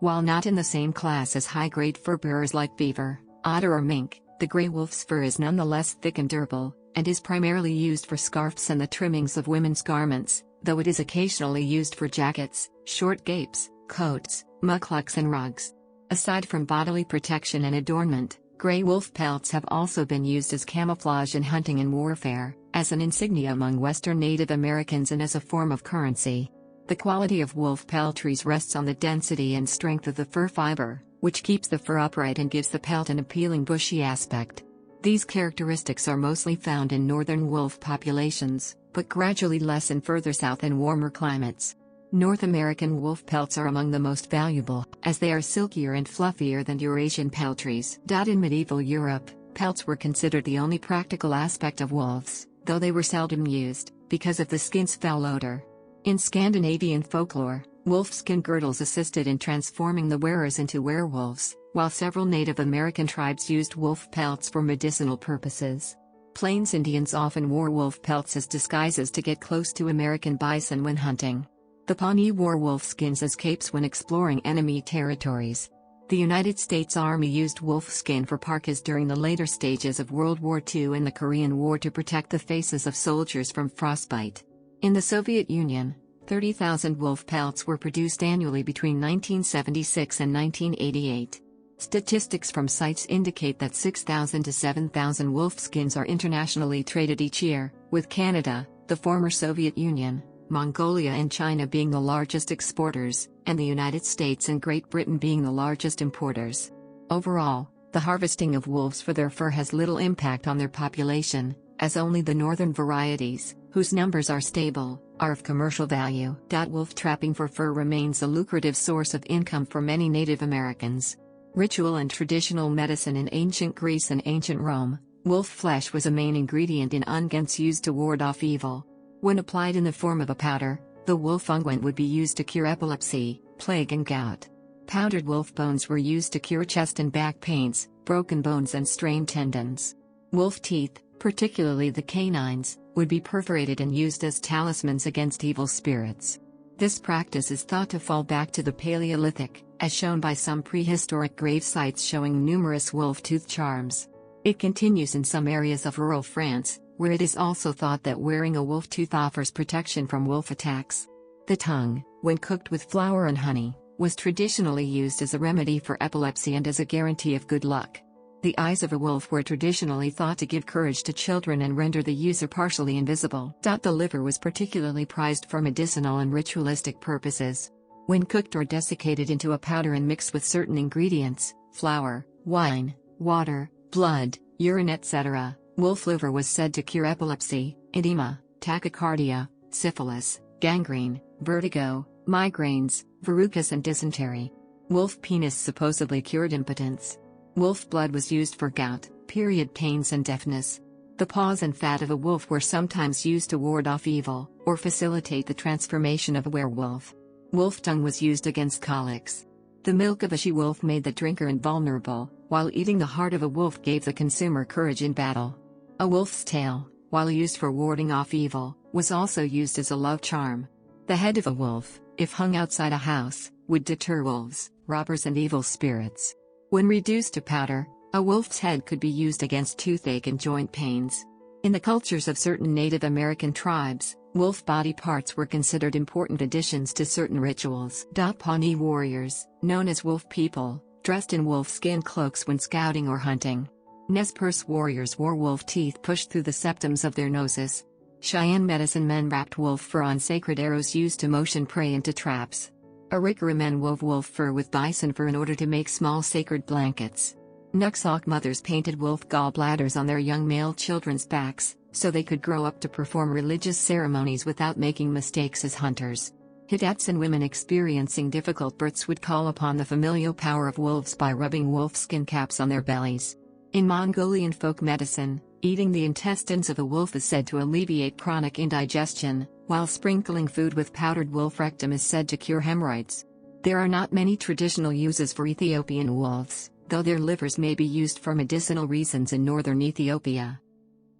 While not in the same class as high-grade fur bearers like beaver, otter or mink, the gray wolf's fur is nonetheless thick and durable, and is primarily used for scarves and the trimmings of women's garments, though it is occasionally used for jackets, short gapes, coats, mukluks and rugs. Aside from bodily protection and adornment, gray wolf pelts have also been used as camouflage in hunting and warfare, as an insignia among Western Native Americans and as a form of currency. The quality of wolf peltries rests on the density and strength of the fur fiber, which keeps the fur upright and gives the pelt an appealing bushy aspect. These characteristics are mostly found in northern wolf populations, but gradually lessen further south in warmer climates. North American wolf pelts are among the most valuable, as they are silkier and fluffier than Eurasian peltries. In medieval Europe, pelts were considered the only practical aspect of wolves, though they were seldom used, because of the skin's foul odor. In Scandinavian folklore, wolfskin girdles assisted in transforming the wearers into werewolves, while several Native American tribes used wolf pelts for medicinal purposes. Plains Indians often wore wolf pelts as disguises to get close to American bison when hunting. The Pawnee wore wolf skins as capes when exploring enemy territories. The United States Army used wolf skin for parkas during the later stages of World War II and the Korean War to protect the faces of soldiers from frostbite. In the Soviet Union, 30,000 wolf pelts were produced annually between 1976 and 1988. Statistics from sites indicate that 6,000 to 7,000 wolf skins are internationally traded each year, with Canada, the former Soviet Union, Mongolia and China being the largest exporters, and the United States and Great Britain being the largest importers. Overall, the harvesting of wolves for their fur has little impact on their population, as only the northern varieties, whose numbers are stable, are of commercial value. Wolf trapping for fur remains a lucrative source of income for many Native Americans. Ritual and traditional medicine in ancient Greece and ancient Rome, wolf flesh was a main ingredient in unguents used to ward off evil. When applied in the form of a powder, The wolf unguent would be used to cure epilepsy, plague and gout. Powdered wolf bones were used to cure chest and back pains, broken bones and strained tendons. Wolf teeth, particularly the canines, would be perforated and used as talismans against evil spirits. This practice is thought to fall back to the Paleolithic, as shown by some prehistoric grave sites showing numerous wolf tooth charms. It continues in some areas of rural France, where it is also thought that wearing a wolf tooth offers protection from wolf attacks. The tongue, when cooked with flour and honey, was traditionally used as a remedy for epilepsy and as a guarantee of good luck. The eyes of a wolf were traditionally thought to give courage to children and render the user partially invisible. The liver was particularly prized for medicinal and ritualistic purposes. When cooked or desiccated into a powder and mixed with certain ingredients, flour, wine, water, blood, urine etc., wolf liver was said to cure epilepsy, edema, tachycardia, syphilis, gangrene, vertigo, migraines, verrucas and dysentery. Wolf penis supposedly cured impotence. Wolf blood was used for gout, period pains and deafness. The paws and fat of a wolf were sometimes used to ward off evil, or facilitate the transformation of a werewolf. Wolf tongue was used against colics. The milk of a she-wolf made the drinker invulnerable, while eating the heart of a wolf gave the consumer courage in battle. A wolf's tail, while used for warding off evil, was also used as a love charm. The head of a wolf, if hung outside a house, would deter wolves, robbers and evil spirits. When reduced to powder, a wolf's head could be used against toothache and joint pains. In the cultures of certain Native American tribes, wolf body parts were considered important additions to certain rituals. Pawnee warriors, known as wolf people, dressed in wolf skin cloaks when scouting or hunting. Nez Perce warriors wore wolf teeth pushed through the septums of their noses. Cheyenne medicine men wrapped wolf fur on sacred arrows used to motion prey into traps. Arikara men wove wolf fur with bison fur in order to make small sacred blankets. Nuxalk mothers painted wolf gallbladders on their young male children's backs, so they could grow up to perform religious ceremonies without making mistakes as hunters. Hidatsan women experiencing difficult births would call upon the familial power of wolves by rubbing wolf skin caps on their bellies. In Mongolian folk medicine, eating the intestines of a wolf is said to alleviate chronic indigestion, while sprinkling food with powdered wolf rectum is said to cure hemorrhoids. There are not many traditional uses for Ethiopian wolves, though their livers may be used for medicinal reasons in northern Ethiopia.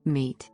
Meat.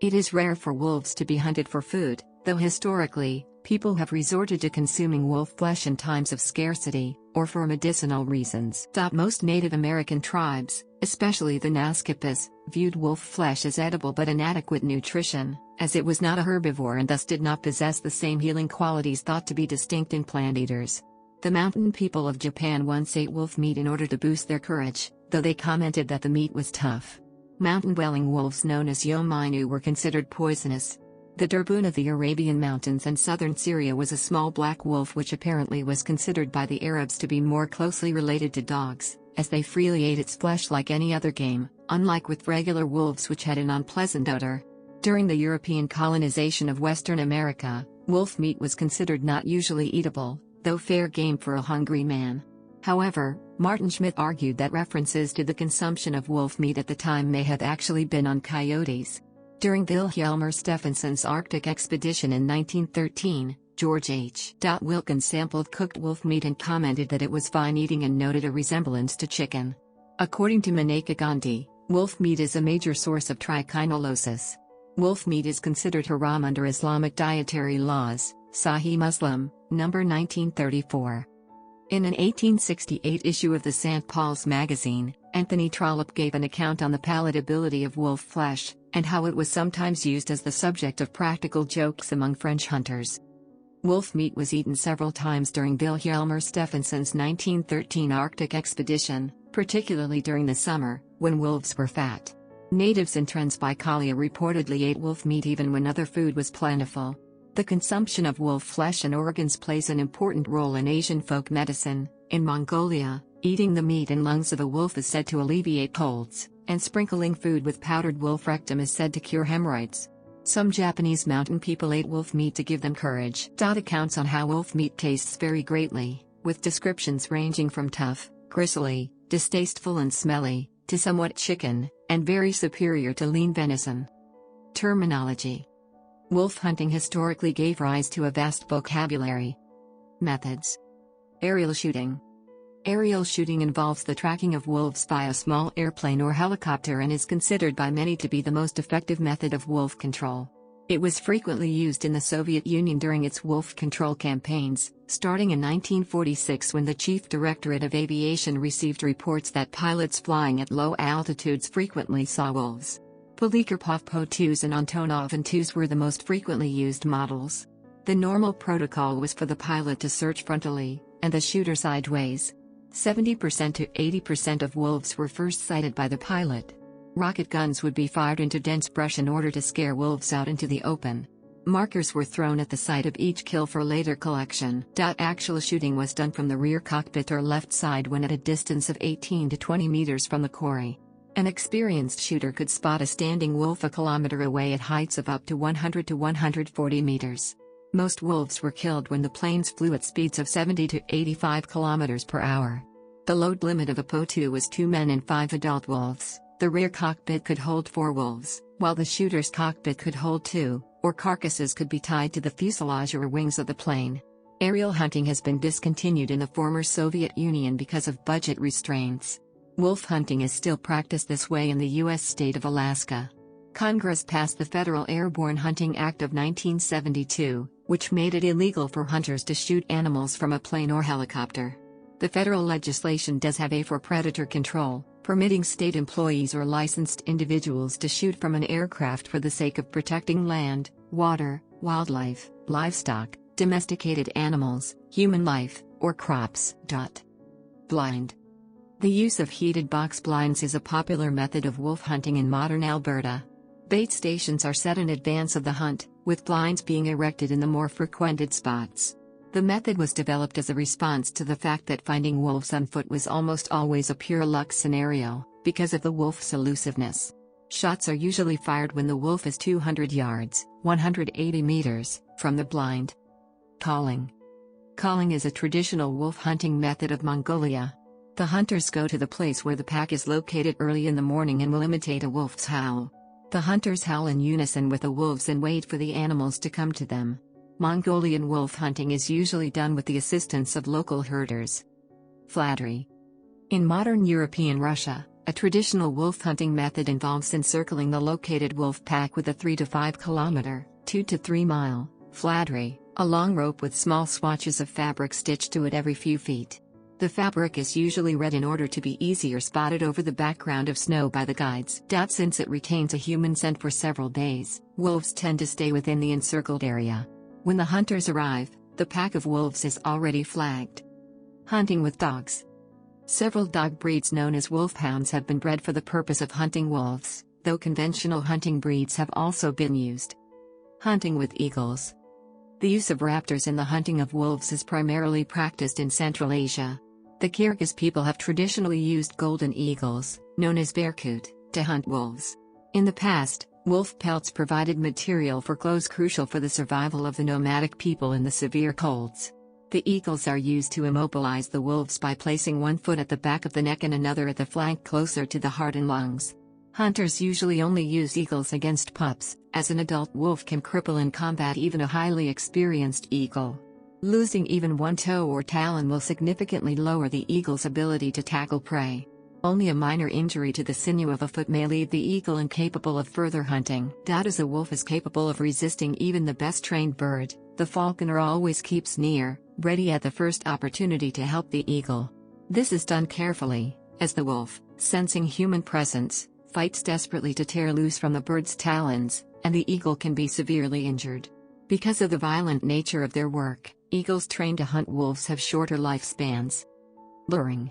It is rare for wolves to be hunted for food, though historically, people have resorted to consuming wolf flesh in times of scarcity, or for medicinal reasons. Most Native American tribes, especially the Naskipis, viewed wolf flesh as edible but inadequate nutrition, as it was not a herbivore and thus did not possess the same healing qualities thought to be distinct in plant eaters. The mountain people of Japan once ate wolf meat in order to boost their courage, though they commented that the meat was tough. Mountain-dwelling wolves known as Yomainu were considered poisonous. The Durbun of the Arabian Mountains and southern Syria was a small black wolf which apparently was considered by the Arabs to be more closely related to dogs, as they freely ate its flesh like any other game, unlike with regular wolves which had an unpleasant odor. During the European colonization of Western America, wolf meat was considered not usually eatable, though fair game for a hungry man. However, Martin Schmidt argued that references to the consumption of wolf meat at the time may have actually been on coyotes. During Wilhelmer Stephenson's Arctic expedition in 1913, George H. Wilkins sampled cooked wolf meat and commented that it was fine eating and noted a resemblance to chicken. According to Maneka Gandhi, wolf meat is a major source of trichinolosis. Wolf meat is considered haram under Islamic dietary laws, Sahih Muslim, number 1934. In an 1868 issue of the St. Paul's magazine, Anthony Trollope gave an account on the palatability of wolf flesh, and how it was sometimes used as the subject of practical jokes among French hunters. Wolf meat was eaten several times during Wilhelmer Stephenson's 1913 Arctic expedition, particularly during the summer, when wolves were fat. Natives in Transbaikalia reportedly ate wolf meat even when other food was plentiful. The consumption of wolf flesh and organs plays an important role in Asian folk medicine. In Mongolia, eating the meat and lungs of a wolf is said to alleviate colds, and sprinkling food with powdered wolf rectum is said to cure hemorrhoids. Some Japanese mountain people ate wolf meat to give them courage. Accounts on how wolf meat tastes vary greatly, with descriptions ranging from tough, gristly, distasteful and smelly, to somewhat chicken, and very superior to lean venison. Terminology. Wolf hunting historically gave rise to a vast vocabulary. Methods. Aerial shooting. Aerial shooting involves the tracking of wolves by a small airplane or helicopter and is considered by many to be the most effective method of wolf control. It was frequently used in the Soviet Union during its wolf control campaigns, starting in 1946 when the Chief Directorate of Aviation received reports that pilots flying at low altitudes frequently saw wolves. Polikarpov Po-2s and Antonov An-2s were the most frequently used models. The normal protocol was for the pilot to search frontally, and the shooter sideways. 70% to 80% of wolves were first sighted by the pilot. Rocket guns would be fired into dense brush in order to scare wolves out into the open. Markers were thrown at the site of each kill for later collection. Actual shooting was done from the rear cockpit or left side when at a distance of 18 to 20 meters from the quarry. An experienced shooter could spot a standing wolf a kilometer away at heights of up to 100 to 140 meters. Most wolves were killed when the planes flew at speeds of 70 to 85 kilometers per hour. The load limit of a Po-2 was 2 men and 5 adult wolves. The rear cockpit could hold 4 wolves, while the shooter's cockpit could hold 2, or carcasses could be tied to the fuselage or wings of the plane. Aerial hunting has been discontinued in the former Soviet Union because of budget restraints. Wolf hunting is still practiced this way in the U.S. state of Alaska. Congress passed the Federal Airborne Hunting Act of 1972, which made it illegal for hunters to shoot animals from a plane or helicopter. The federal legislation does have a for predator control, permitting state employees or licensed individuals to shoot from an aircraft for the sake of protecting land, water, wildlife, livestock, domesticated animals, human life, or crops. Blind. The use of heated box blinds is a popular method of wolf hunting in modern Alberta. Bait stations are set in advance of the hunt, with blinds being erected in the more frequented spots. The method was developed as a response to the fact that finding wolves on foot was almost always a pure luck scenario, because of the wolf's elusiveness. Shots are usually fired when the wolf is 200 yards, 180 meters, from the blind. Calling. Calling is a traditional wolf hunting method of Mongolia. The hunters go to the place where the pack is located early in the morning and will imitate a wolf's howl. The hunters howl in unison with the wolves and wait for the animals to come to them. Mongolian wolf hunting is usually done with the assistance of local herders. Flattery. In modern European Russia, a traditional wolf hunting method involves encircling the located wolf pack with a 3 to 5 kilometer, 2 to 3 mile, flattery, a long rope with small swatches of fabric stitched to it every few feet. The fabric is usually red in order to be easier spotted over the background of snow by the guides. Since it retains a human scent for several days, wolves tend to stay within the encircled area. When the hunters arrive, the pack of wolves is already flagged. Hunting with dogs. Several dog breeds known as wolfhounds have been bred for the purpose of hunting wolves, though conventional hunting breeds have also been used. Hunting with eagles. The use of raptors in the hunting of wolves is primarily practiced in Central Asia. The Kyrgyz people have traditionally used golden eagles, known as berkut, to hunt wolves. In the past, wolf pelts provided material for clothes crucial for the survival of the nomadic people in the severe colds. The eagles are used to immobilize the wolves by placing one foot at the back of the neck and another at the flank closer to the heart and lungs. Hunters usually only use eagles against pups, as an adult wolf can cripple in combat even a highly experienced eagle. Losing even one toe or talon will significantly lower the eagle's ability to tackle prey. Only a minor injury to the sinew of a foot may leave the eagle incapable of further hunting. As a wolf is capable of resisting even the best trained bird, the falconer always keeps near, ready at the first opportunity to help the eagle. This is done carefully, as the wolf, sensing human presence, fights desperately to tear loose from the bird's talons, and the eagle can be severely injured. Because of the violent nature of their work, eagles trained to hunt wolves have shorter lifespans. Luring.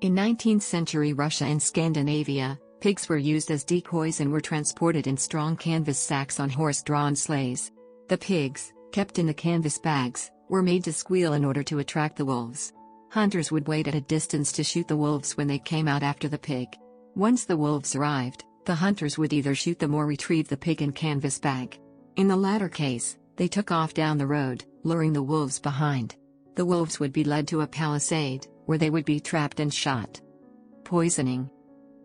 In 19th century Russia and Scandinavia, pigs were used as decoys and were transported in strong canvas sacks on horse-drawn sleighs. The pigs, kept in the canvas bags, were made to squeal in order to attract the wolves. Hunters would wait at a distance to shoot the wolves when they came out after the pig. Once the wolves arrived, the hunters would either shoot them or retrieve the pig and canvas bag. In the latter case, they took off down the road, luring the wolves behind. The wolves would be led to a palisade, where they would be trapped and shot. Poisoning.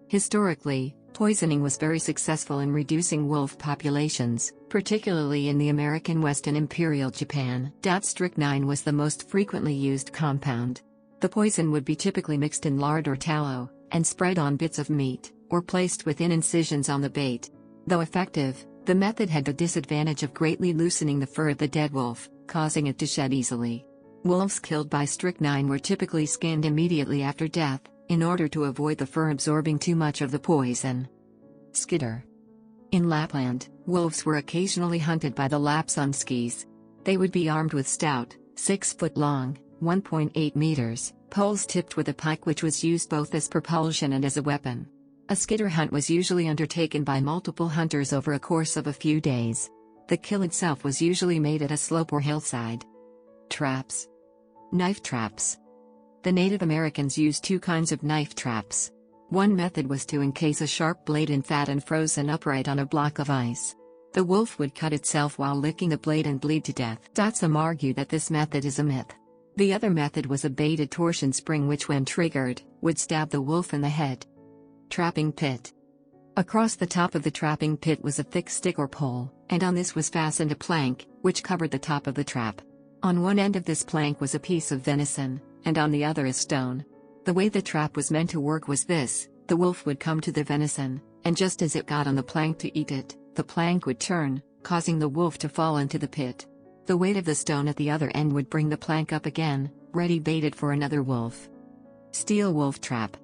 Historically, poisoning was very successful in reducing wolf populations, particularly in the American West and Imperial Japan. Strychnine was the most frequently used compound. The poison would be typically mixed in lard or tallow, and spread on bits of meat, or placed within incisions on the bait. Though effective, the method had the disadvantage of greatly loosening the fur of the dead wolf, causing it to shed easily. Wolves killed by strychnine were typically skinned immediately after death, in order to avoid the fur absorbing too much of the poison. Skitter. In Lapland, wolves were occasionally hunted by the Lapps on skis. They would be armed with stout, 6-foot-long, 1.8 meters, poles tipped with a pike which was used both as propulsion and as a weapon. A skitter hunt was usually undertaken by multiple hunters over a course of a few days. The kill itself was usually made at a slope or hillside. Traps. Knife traps. The Native Americans used two kinds of knife traps. One method was to encase a sharp blade in fat and frozen upright on a block of ice. The wolf would cut itself while licking the blade and bleed to death. Some argue that this method is a myth. The other method was a baited torsion spring which, when triggered, would stab the wolf in the head. Trapping pit. Across the top of the trapping pit was a thick stick or pole, and on this was fastened a plank, which covered the top of the trap. On one end of this plank was a piece of venison, and on the other a stone. The way the trap was meant to work was this: the wolf would come to the venison, and just as it got on the plank to eat it, the plank would turn, causing the wolf to fall into the pit. The weight of the stone at the other end would bring the plank up again, ready baited for another wolf. Steel wolf trap.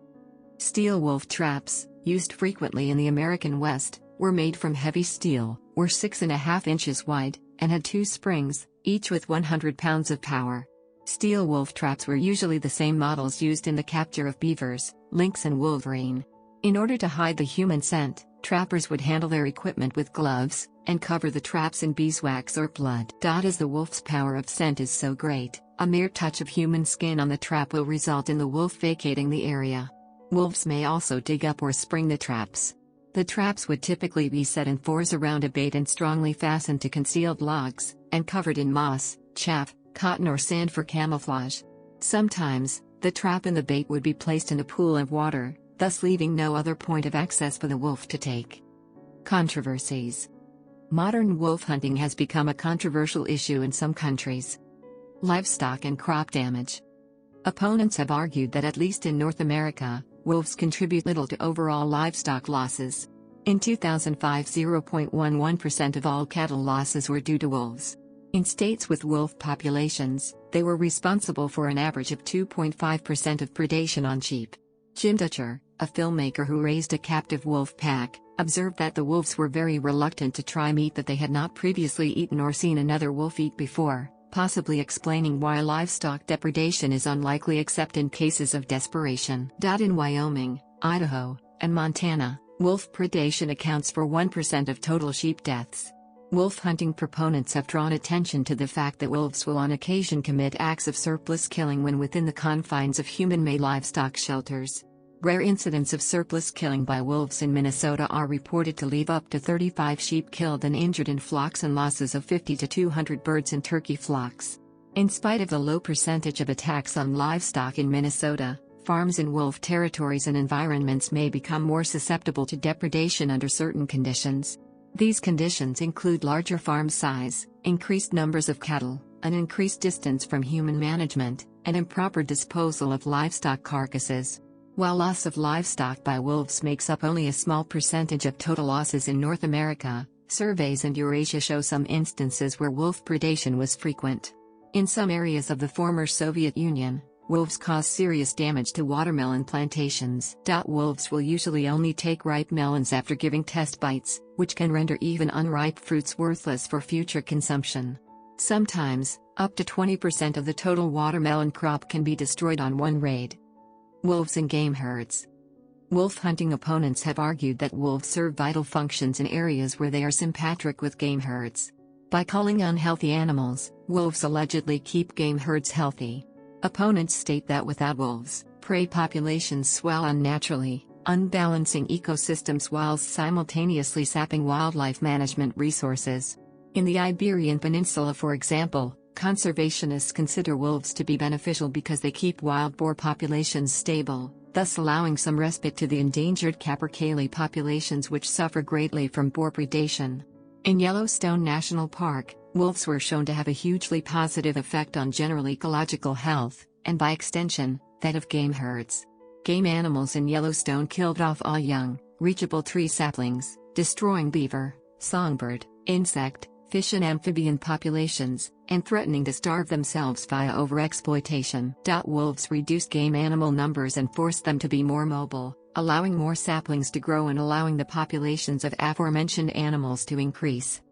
Steel wolf traps, used frequently in the American West, were made from heavy steel, were 6.5 inches wide, and had two springs, each with 100 pounds of power. Steel wolf traps were usually the same models used in the capture of beavers, lynx and wolverine. In order to hide the human scent, trappers would handle their equipment with gloves, and cover the traps in beeswax or blood. As the wolf's power of scent is so great, a mere touch of human skin on the trap will result in the wolf vacating the area. Wolves may also dig up or spring the traps. The traps would typically be set in fours around a bait and strongly fastened to concealed logs, and covered in moss, chaff, cotton or sand for camouflage. Sometimes, the trap and the bait would be placed in a pool of water, thus leaving no other point of access for the wolf to take. Controversies. Modern wolf hunting has become a controversial issue in some countries. Livestock and crop damage. Opponents have argued that at least in North America, wolves contribute little to overall livestock losses. In 2005, 0.11% of all cattle losses were due to wolves. In states with wolf populations, they were responsible for an average of 2.5% of predation on sheep. Jim Dutcher, a filmmaker who raised a captive wolf pack, observed that the wolves were very reluctant to try meat that they had not previously eaten or seen another wolf eat before, possibly explaining why livestock depredation is unlikely except in cases of desperation. In Wyoming, Idaho, and Montana, wolf predation accounts for 1% of total sheep deaths. Wolf hunting proponents have drawn attention to the fact that wolves will on occasion commit acts of surplus killing when within the confines of human-made livestock shelters. Rare incidents of surplus killing by wolves in Minnesota are reported to leave up to 35 sheep killed and injured in flocks and losses of 50 to 200 birds and turkey flocks. In spite of the low percentage of attacks on livestock in Minnesota, farms in wolf territories and environments may become more susceptible to depredation under certain conditions. These conditions include larger farm size, increased numbers of cattle, an increased distance from human management, and improper disposal of livestock carcasses. While loss of livestock by wolves makes up only a small percentage of total losses in North America, surveys in Eurasia show some instances where wolf predation was frequent. In some areas of the former Soviet Union, wolves cause serious damage to watermelon plantations. Wolves will usually only take ripe melons after giving test bites, which can render even unripe fruits worthless for future consumption. Sometimes, up to 20% of the total watermelon crop can be destroyed on one raid. Wolves in game herds. Wolf hunting opponents have argued that wolves serve vital functions in areas where they are sympatric with game herds. By culling unhealthy animals, wolves allegedly keep game herds healthy. Opponents state that without wolves, prey populations swell unnaturally, unbalancing ecosystems while simultaneously sapping wildlife management resources. In the Iberian Peninsula, for example, conservationists consider wolves to be beneficial because they keep wild boar populations stable, thus allowing some respite to the endangered capercaillie populations which suffer greatly from boar predation. In Yellowstone National Park, wolves were shown to have a hugely positive effect on general ecological health, and by extension, that of game herds. Game animals in Yellowstone killed off all young, reachable tree saplings, destroying beaver, songbird, insect, fish and amphibian populations, and threatening to starve themselves via overexploitation. Wolves reduced game animal numbers and forced them to be more mobile, allowing more saplings to grow and allowing the populations of aforementioned animals to increase.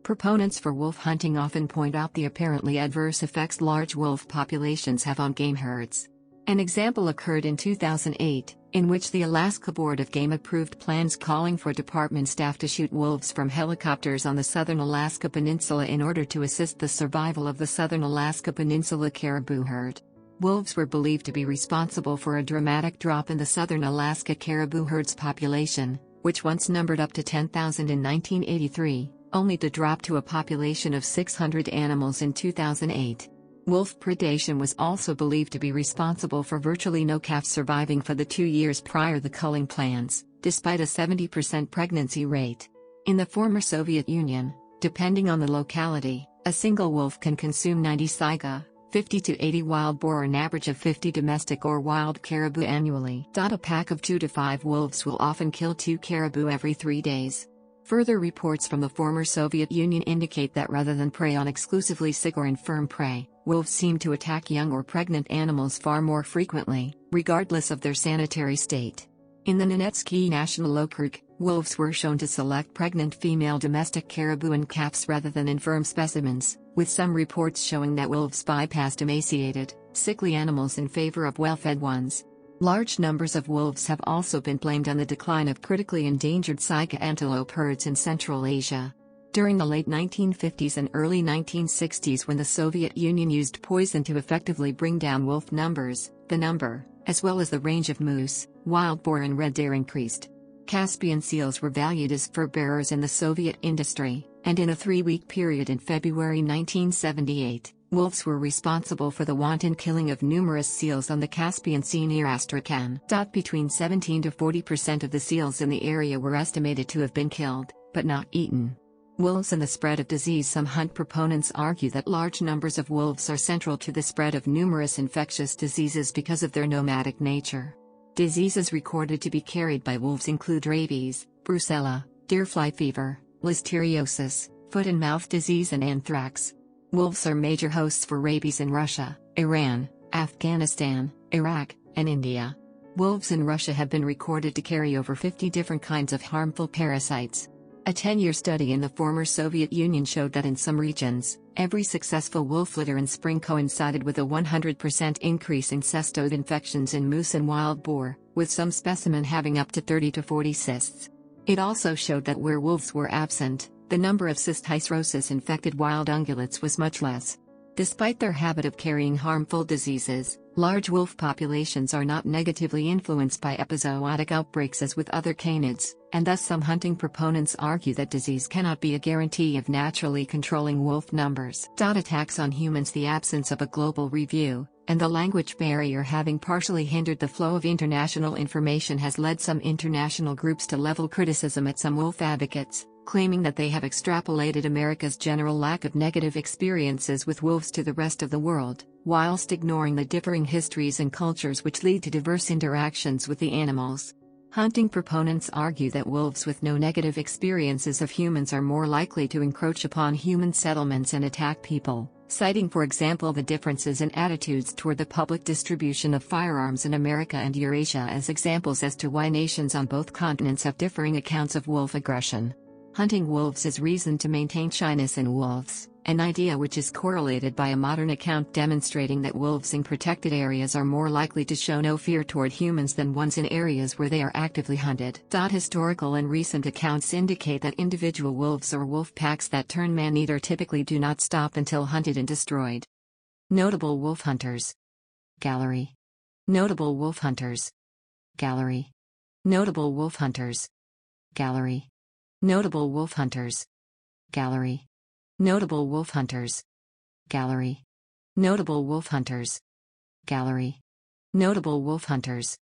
Proponents for wolf hunting often point out the apparently adverse effects large wolf populations have on game herds. An example occurred in 2008, in which the Alaska Board of Game approved plans calling for department staff to shoot wolves from helicopters on the southern Alaska Peninsula in order to assist the survival of the southern Alaska Peninsula caribou herd. Wolves were believed to be responsible for a dramatic drop in the southern Alaska caribou herd's population, which once numbered up to 10,000 in 1983, only to drop to a population of 600 animals in 2008. Wolf predation was also believed to be responsible for virtually no calves surviving for the 2 years prior the culling plans, despite a 70% pregnancy rate. In the former Soviet Union, depending on the locality, a single wolf can consume 90 saiga, 50 to 80 wild boar, an average of 50 domestic or wild caribou annually. A pack of 2 to 5 wolves will often kill 2 caribou every 3 days. Further reports from the former Soviet Union indicate that rather than prey on exclusively sick or infirm prey, wolves seem to attack young or pregnant animals far more frequently, regardless of their sanitary state. In the Nenetsky National Okrug, wolves were shown to select pregnant female domestic caribou and calves rather than infirm specimens, with some reports showing that wolves bypassed emaciated, sickly animals in favor of well-fed ones. Large numbers of wolves have also been blamed on the decline of critically endangered saiga antelope herds in Central Asia. During the late 1950s and early 1960s, when the Soviet Union used poison to effectively bring down wolf numbers, the number, as well as the range of moose, wild boar and red deer increased. Caspian seals were valued as fur bearers in the Soviet industry, and in a 3-week period in February 1978, wolves were responsible for the wanton killing of numerous seals on the Caspian Sea near Astrakhan. Between 17 to 40% of the seals in the area were estimated to have been killed, but not eaten. Wolves and the spread of disease. Some hunt proponents argue that large numbers of wolves are central to the spread of numerous infectious diseases because of their nomadic nature. Diseases recorded to be carried by wolves include rabies, brucella, deerfly fever, listeriosis, foot and mouth disease and anthrax. Wolves are major hosts for rabies in Russia, Iran, Afghanistan, Iraq, and India. Wolves in Russia have been recorded to carry over 50 different kinds of harmful parasites. A 10-year study in the former Soviet Union showed that in some regions, every successful wolf litter in spring coincided with a 100% increase in cystode infections in moose and wild boar, with some specimen having up to 30 to 40 cysts. It also showed that where wolves were absent, the number of cysticercosis-infected wild ungulates was much less. Despite their habit of carrying harmful diseases, large wolf populations are not negatively influenced by epizootic outbreaks as with other canids, and thus some hunting proponents argue that disease cannot be a guarantee of naturally controlling wolf numbers. Attacks on humans. The absence of a global review, and the language barrier having partially hindered the flow of international information has led some international groups to level criticism at some wolf advocates, claiming that they have extrapolated America's general lack of negative experiences with wolves to the rest of the world, whilst ignoring the differing histories and cultures which lead to diverse interactions with the animals. Hunting proponents argue that wolves with no negative experiences of humans are more likely to encroach upon human settlements and attack people, citing for example the differences in attitudes toward the public distribution of firearms in America and Eurasia as examples as to why nations on both continents have differing accounts of wolf aggression. Hunting wolves is reason to maintain shyness in wolves, an idea which is correlated by a modern account demonstrating that wolves in protected areas are more likely to show no fear toward humans than ones in areas where they are actively hunted. Historical and recent accounts indicate that individual wolves or wolf packs that turn man-eater typically do not stop until hunted and destroyed. Notable wolf hunters. Gallery. Notable wolf hunters. Gallery. Notable wolf hunters. Gallery. Notable wolf hunters. Gallery. Notable wolf hunters. Gallery. Notable wolf hunters. Gallery. Notable wolf hunters.